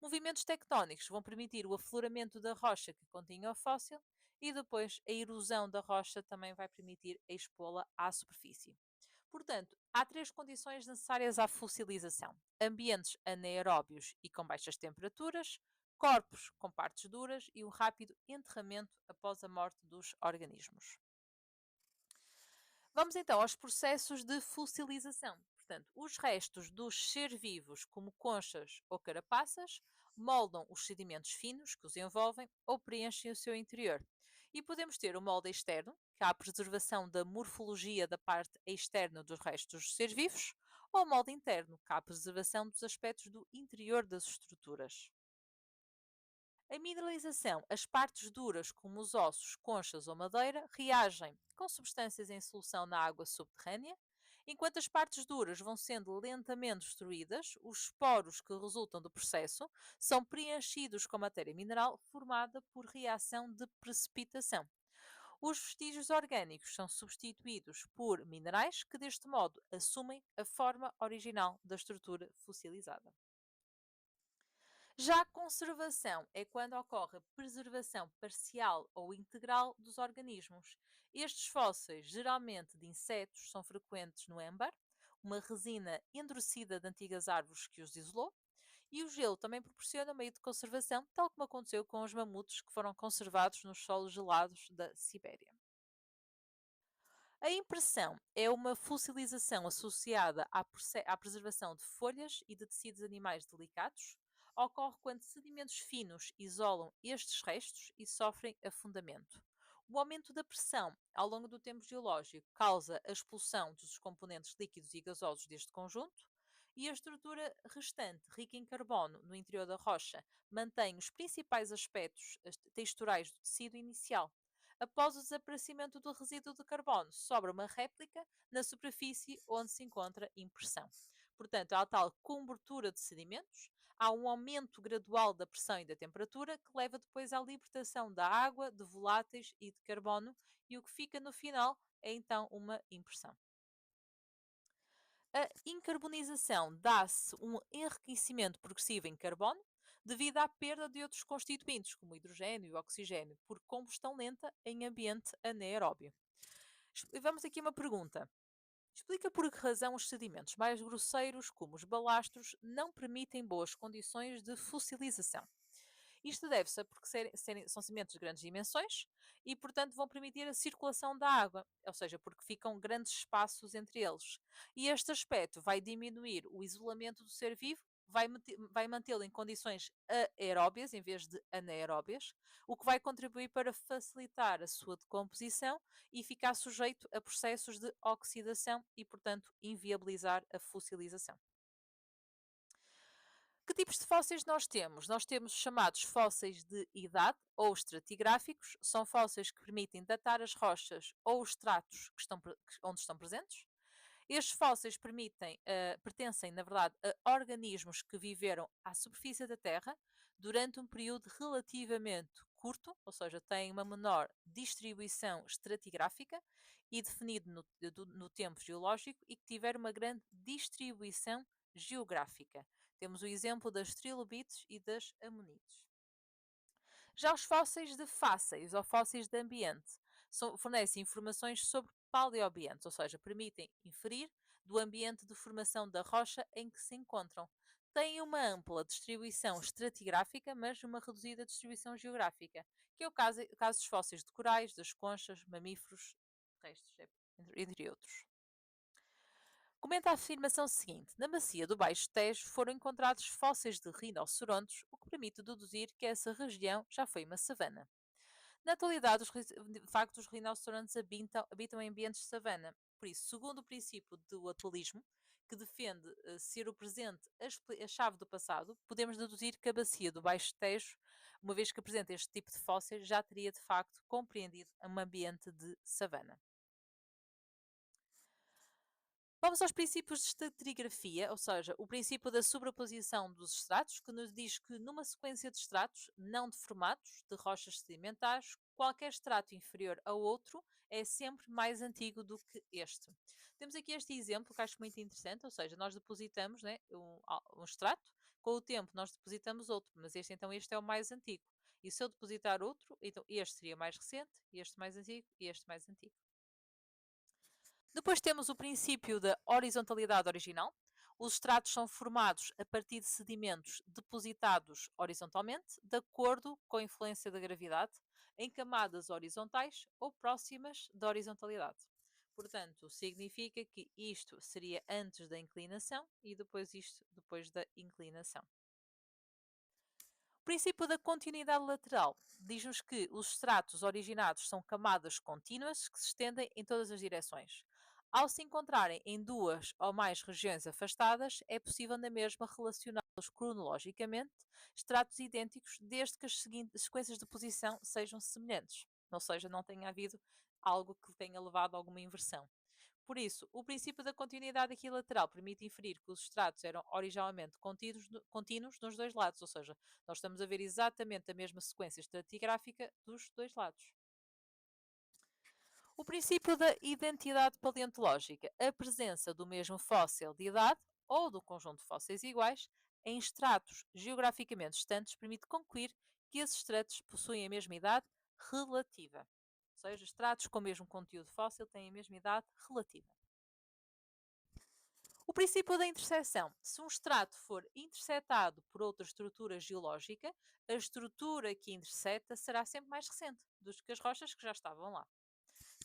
Movimentos tectónicos vão permitir o afloramento da rocha que continha o fóssil e depois a erosão da rocha também vai permitir expô-la à superfície. Portanto, há três condições necessárias à fossilização: ambientes anaeróbios e com baixas temperaturas, corpos com partes duras e o rápido enterramento após a morte dos organismos. Vamos então aos processos de fossilização. Portanto, os restos dos seres vivos, como conchas ou carapaças, moldam os sedimentos finos que os envolvem ou preenchem o seu interior. E podemos ter o molde externo, que é a preservação da morfologia da parte externa dos restos dos seres vivos, ou o molde interno, que é a preservação dos aspectos do interior das estruturas. A mineralização, as partes duras, como os ossos, conchas ou madeira, reagem com substâncias em solução na água subterrânea, enquanto as partes duras vão sendo lentamente destruídas, os poros que resultam do processo são preenchidos com matéria mineral formada por reação de precipitação. Os vestígios orgânicos são substituídos por minerais que, deste modo, assumem a forma original da estrutura fossilizada. Já a conservação é quando ocorre a preservação parcial ou integral dos organismos. Estes fósseis, geralmente de insetos, são frequentes no âmbar, uma resina endurecida de antigas árvores que os isolou, e o gelo também proporciona meio de conservação, tal como aconteceu com os mamutos que foram conservados nos solos gelados da Sibéria. A impressão é uma fossilização associada à preservação de folhas e de tecidos animais delicados. Ocorre quando sedimentos finos isolam estes restos e sofrem afundamento. O aumento da pressão ao longo do tempo geológico causa a expulsão dos componentes líquidos e gasosos deste conjunto, e a estrutura restante, rica em carbono no interior da rocha, mantém os principais aspectos texturais do tecido inicial. Após o desaparecimento do resíduo de carbono, sobra uma réplica na superfície onde se encontra impressão. Portanto, há a tal cobertura de sedimentos, há um aumento gradual da pressão e da temperatura que leva depois à libertação da água, de voláteis e de carbono, e o que fica no final é então uma impressão. A incarbonização dá-se um enriquecimento progressivo em carbono devido à perda de outros constituintes, como o hidrogênio e o oxigênio, por combustão lenta em ambiente anaeróbio. Vamos aqui a uma pergunta. Explica por que razão os sedimentos mais grosseiros, como os balastros, não permitem boas condições de fossilização. Isto deve-se a porque são cimentos de grandes dimensões e, portanto, vão permitir a circulação da água, ou seja, porque ficam grandes espaços entre eles. E este aspecto vai diminuir o isolamento do ser vivo, vai mantê-lo em condições aeróbias em vez de anaeróbias, o que vai contribuir para facilitar a sua decomposição e ficar sujeito a processos de oxidação e, portanto, inviabilizar a fossilização. Que tipos de fósseis nós temos? Nós temos os chamados fósseis de idade ou estratigráficos, são fósseis que permitem datar as rochas ou os estratos onde estão presentes. Estes fósseis pertencem, na verdade, a organismos que viveram à superfície da Terra durante um período relativamente curto, ou seja, têm uma menor distribuição estratigráfica e definido no tempo geológico e que tiveram uma grande distribuição geográfica. Temos o exemplo das trilobites e das amonites. Já os fósseis de fáceis ou fósseis de ambiente fornecem informações sobre paleoambientes, ou seja, permitem inferir do ambiente de formação da rocha em que se encontram. Têm uma ampla distribuição estratigráfica, mas uma reduzida distribuição geográfica, que é o caso dos fósseis de corais, das conchas, mamíferos, restos, entre outros. Comenta a afirmação seguinte: na bacia do Baixo Tejo foram encontrados fósseis de rinocerontes, o que permite deduzir que essa região já foi uma savana. Na atualidade, de facto, os rinocerontes habitam em ambientes de savana. Por isso, segundo o princípio do atualismo, que defende ser o presente a chave do passado, podemos deduzir que a bacia do Baixo Tejo, uma vez que apresenta este tipo de fósseis, já teria de facto compreendido um ambiente de savana. Vamos aos princípios de estratigrafia, ou seja, o princípio da sobreposição dos estratos, que nos diz que numa sequência de estratos não deformados de rochas sedimentares, qualquer estrato inferior ao outro é sempre mais antigo do que este. Temos aqui este exemplo que acho muito interessante, ou seja, nós depositamos, né, um extrato, com o tempo nós depositamos outro, mas este é o mais antigo. E se eu depositar outro, então este seria mais recente, este mais antigo e este mais antigo. Depois temos o princípio da horizontalidade original. Os estratos são formados a partir de sedimentos depositados horizontalmente, de acordo com a influência da gravidade, em camadas horizontais ou próximas da horizontalidade. Portanto, significa que isto seria antes da inclinação e depois isto depois da inclinação. O princípio da continuidade lateral diz-nos que os estratos originados são camadas contínuas que se estendem em todas as direções. Ao se encontrarem em duas ou mais regiões afastadas, é possível na mesma relacioná-los cronologicamente, estratos idênticos, desde que as seguintes sequências de posição sejam semelhantes, ou seja, não tenha havido algo que tenha levado a alguma inversão. Por isso, o princípio da continuidade equilateral permite inferir que os estratos eram originalmente contínuos nos dois lados, ou seja, nós estamos a ver exatamente a mesma sequência estratigráfica dos dois lados. O princípio da identidade paleontológica, a presença do mesmo fóssil de idade ou do conjunto de fósseis iguais em estratos geograficamente distantes, permite concluir que esses estratos possuem a mesma idade relativa. Ou seja, estratos com o mesmo conteúdo fóssil têm a mesma idade relativa. O princípio da interseção. Se um extrato for interceptado por outra estrutura geológica, a estrutura que intersecta será sempre mais recente do que as rochas que já estavam lá.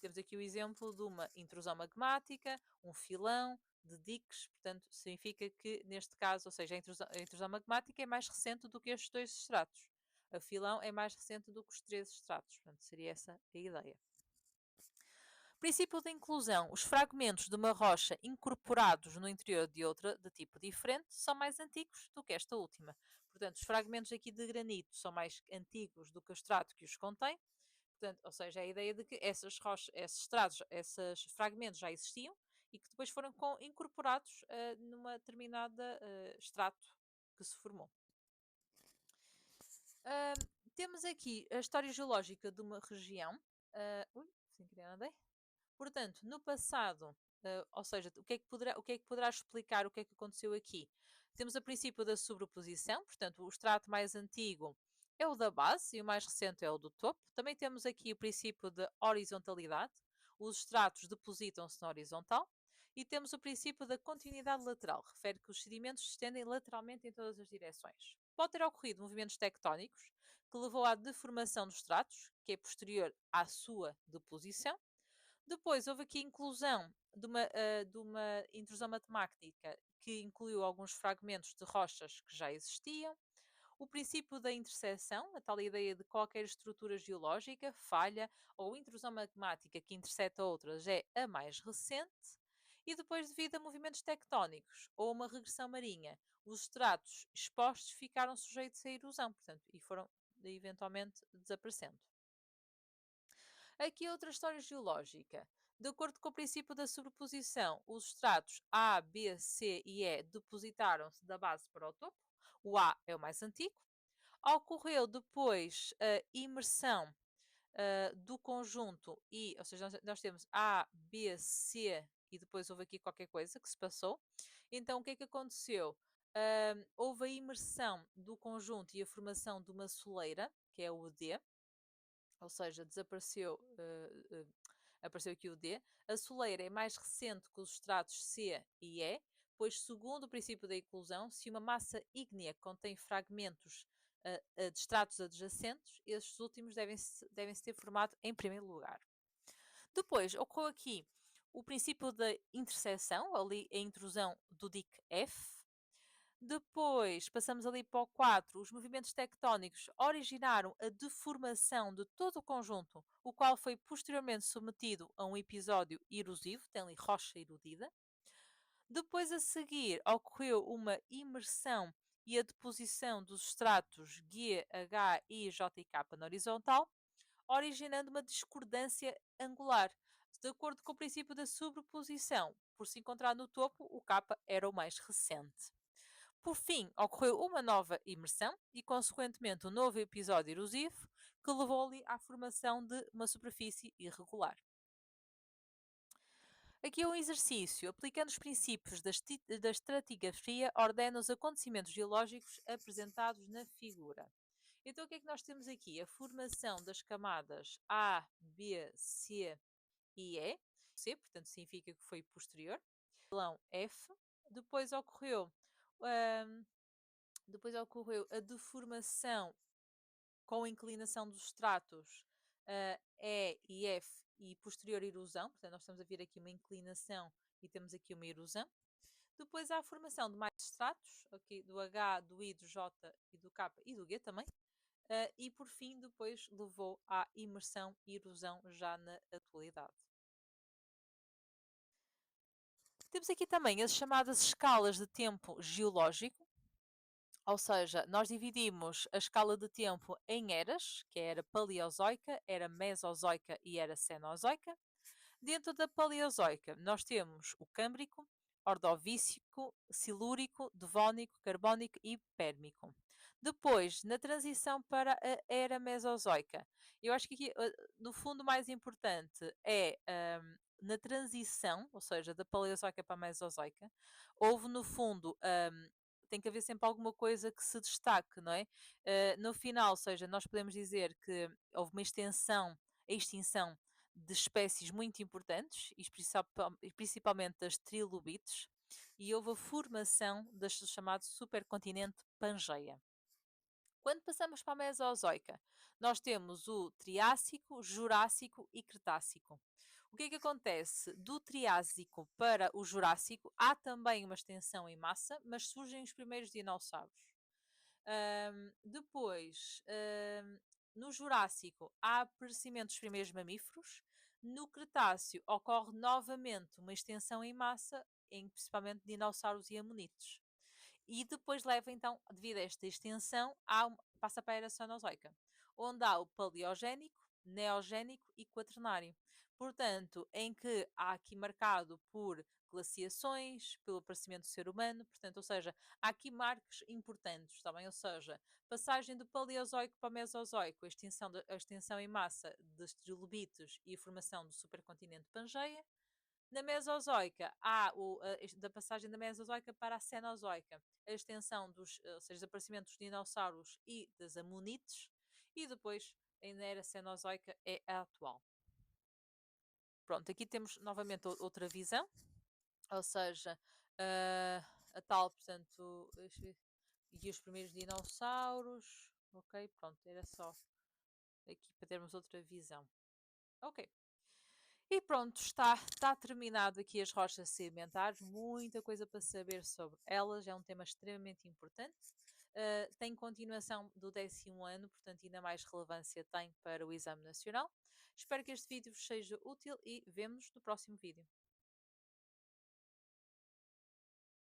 Temos aqui o exemplo de uma intrusão magmática, um filão de diques, portanto, significa que neste caso, ou seja, a intrusão magmática é mais recente do que estes dois estratos. A filão é mais recente do que os três estratos, portanto, seria essa a ideia. Princípio da inclusão. Os fragmentos de uma rocha incorporados no interior de outra de tipo diferente são mais antigos do que esta última. Portanto, os fragmentos aqui de granito são mais antigos do que o estrato que os contém. Portanto, ou seja, a ideia de que essas rochas, esses estratos, esses fragmentos já existiam e que depois foram incorporados numa determinada extrato que se formou. Temos aqui a história geológica de uma região. Sem querer andei. Portanto, no passado, ou seja, o que é que poderá explicar o que é que aconteceu aqui? Temos o princípio da sobreposição, portanto, o extrato mais antigo é o da base e o mais recente é o do topo. Também temos aqui o princípio da horizontalidade, os estratos depositam-se na horizontal. E temos o princípio da continuidade lateral, refere que os sedimentos se estendem lateralmente em todas as direções. Pode ter ocorrido movimentos tectónicos que levou à deformação dos estratos, que é posterior à sua deposição. Depois houve aqui a inclusão de uma intrusão matemática que incluiu alguns fragmentos de rochas que já existiam. O princípio da interseção, a tal ideia de qualquer estrutura geológica, falha ou intrusão magmática que intercepta outras, é a mais recente. E depois, devido a movimentos tectónicos ou uma regressão marinha, os estratos expostos ficaram sujeitos à erosão, portanto, e foram eventualmente desaparecendo. Aqui outra história geológica. De acordo com o princípio da sobreposição, os estratos A, B, C e E depositaram-se da base para o topo. O A é o mais antigo. Ocorreu depois a imersão do conjunto I, ou seja, nós temos A, B, C e depois houve aqui qualquer coisa que se passou. Então, o que é que aconteceu? Houve a imersão do conjunto e a formação de uma soleira, que é o D. ou seja, apareceu aqui o D. A soleira é mais recente que os estratos C e E, pois, segundo o princípio da eclosão, se uma massa ígnea contém fragmentos de estratos adjacentes, esses últimos devem-se ter formado em primeiro lugar. Depois, ocorreu aqui o princípio da interseção, ali a intrusão do dique F. Depois, passamos ali para o 4. Os movimentos tectónicos originaram a deformação de todo o conjunto, o qual foi posteriormente submetido a um episódio erosivo, tem ali rocha erodida. Depois, a seguir, ocorreu uma imersão e a deposição dos estratos G, H, I, J e K na horizontal, originando uma discordância angular. De acordo com o princípio da sobreposição, por se encontrar no topo, o K era o mais recente. Por fim, ocorreu uma nova imersão e, consequentemente, um novo episódio erosivo que levou-lhe à formação de uma superfície irregular. Aqui é um exercício. Aplicando os princípios da estratigrafia, ordena os acontecimentos geológicos apresentados na figura. Então, o que é que nós temos aqui? A formação das camadas A, B, C e E. C, portanto, significa que foi posterior. Escalão F. Depois ocorreu hum, a deformação com a inclinação dos estratos E e F e posterior erosão. Portanto, nós estamos a ver aqui uma inclinação e temos aqui uma erosão. Depois há a formação de mais estratos, aqui do H, do I, do J e do K e do G também. E por fim, depois levou à imersão e erosão já na atualidade. Temos aqui também as chamadas escalas de tempo geológico, ou seja, nós dividimos a escala de tempo em eras, que é a era paleozoica, era mesozoica e era cenozoica. Dentro da paleozoica, nós temos o câmbrico, ordovícico, silúrico, devónico, carbónico e pérmico. Depois, na transição para a era mesozoica, eu acho que aqui, no fundo, o mais importante é na transição, ou seja, da paleozoica para a mesozoica, houve no fundo. Tem que haver sempre alguma coisa que se destaque, não é? No final, ou seja, nós podemos dizer que houve uma extinção de espécies muito importantes, e principalmente das trilobites, e houve a formação do chamado supercontinente Pangeia. Quando passamos para a Mesozoica, nós temos o Triássico, Jurássico e Cretácico. O que é que acontece? Do Triássico para o Jurássico há também uma extensão em massa, mas surgem os primeiros dinossauros. Depois, no Jurássico, há aparecimento dos primeiros mamíferos. No Cretáceo, ocorre novamente uma extensão em massa, principalmente dinossauros e amonites. E depois leva, então, devido a esta extensão, passa para a era Cenozoica, onde há o Paleogénico, Neogénico e Quaternário. Portanto, em que há aqui marcado por glaciações, pelo aparecimento do ser humano, portanto, ou seja, há aqui marcos importantes, também, ou seja, passagem do Paleozoico para o Mesozoico, a extensão em massa dos trilobites e a formação do supercontinente Pangeia. Na Mesozoica, há da passagem da Mesozoica para a Cenozoica, a extensão ou seja, o desaparecimento dos dinossauros e das amonites, e depois, na era Cenozoica, é a atual. Pronto, aqui temos novamente outra visão, ou seja, a tal, portanto, e os primeiros dinossauros, ok, pronto, era só aqui para termos outra visão. Ok. E pronto, está terminado aqui as rochas sedimentares, muita coisa para saber sobre elas, é um tema extremamente importante. Tem continuação do 10º ano, portanto ainda mais relevância tem para o Exame Nacional. Espero que este vídeo vos seja útil e vemo-nos no próximo vídeo.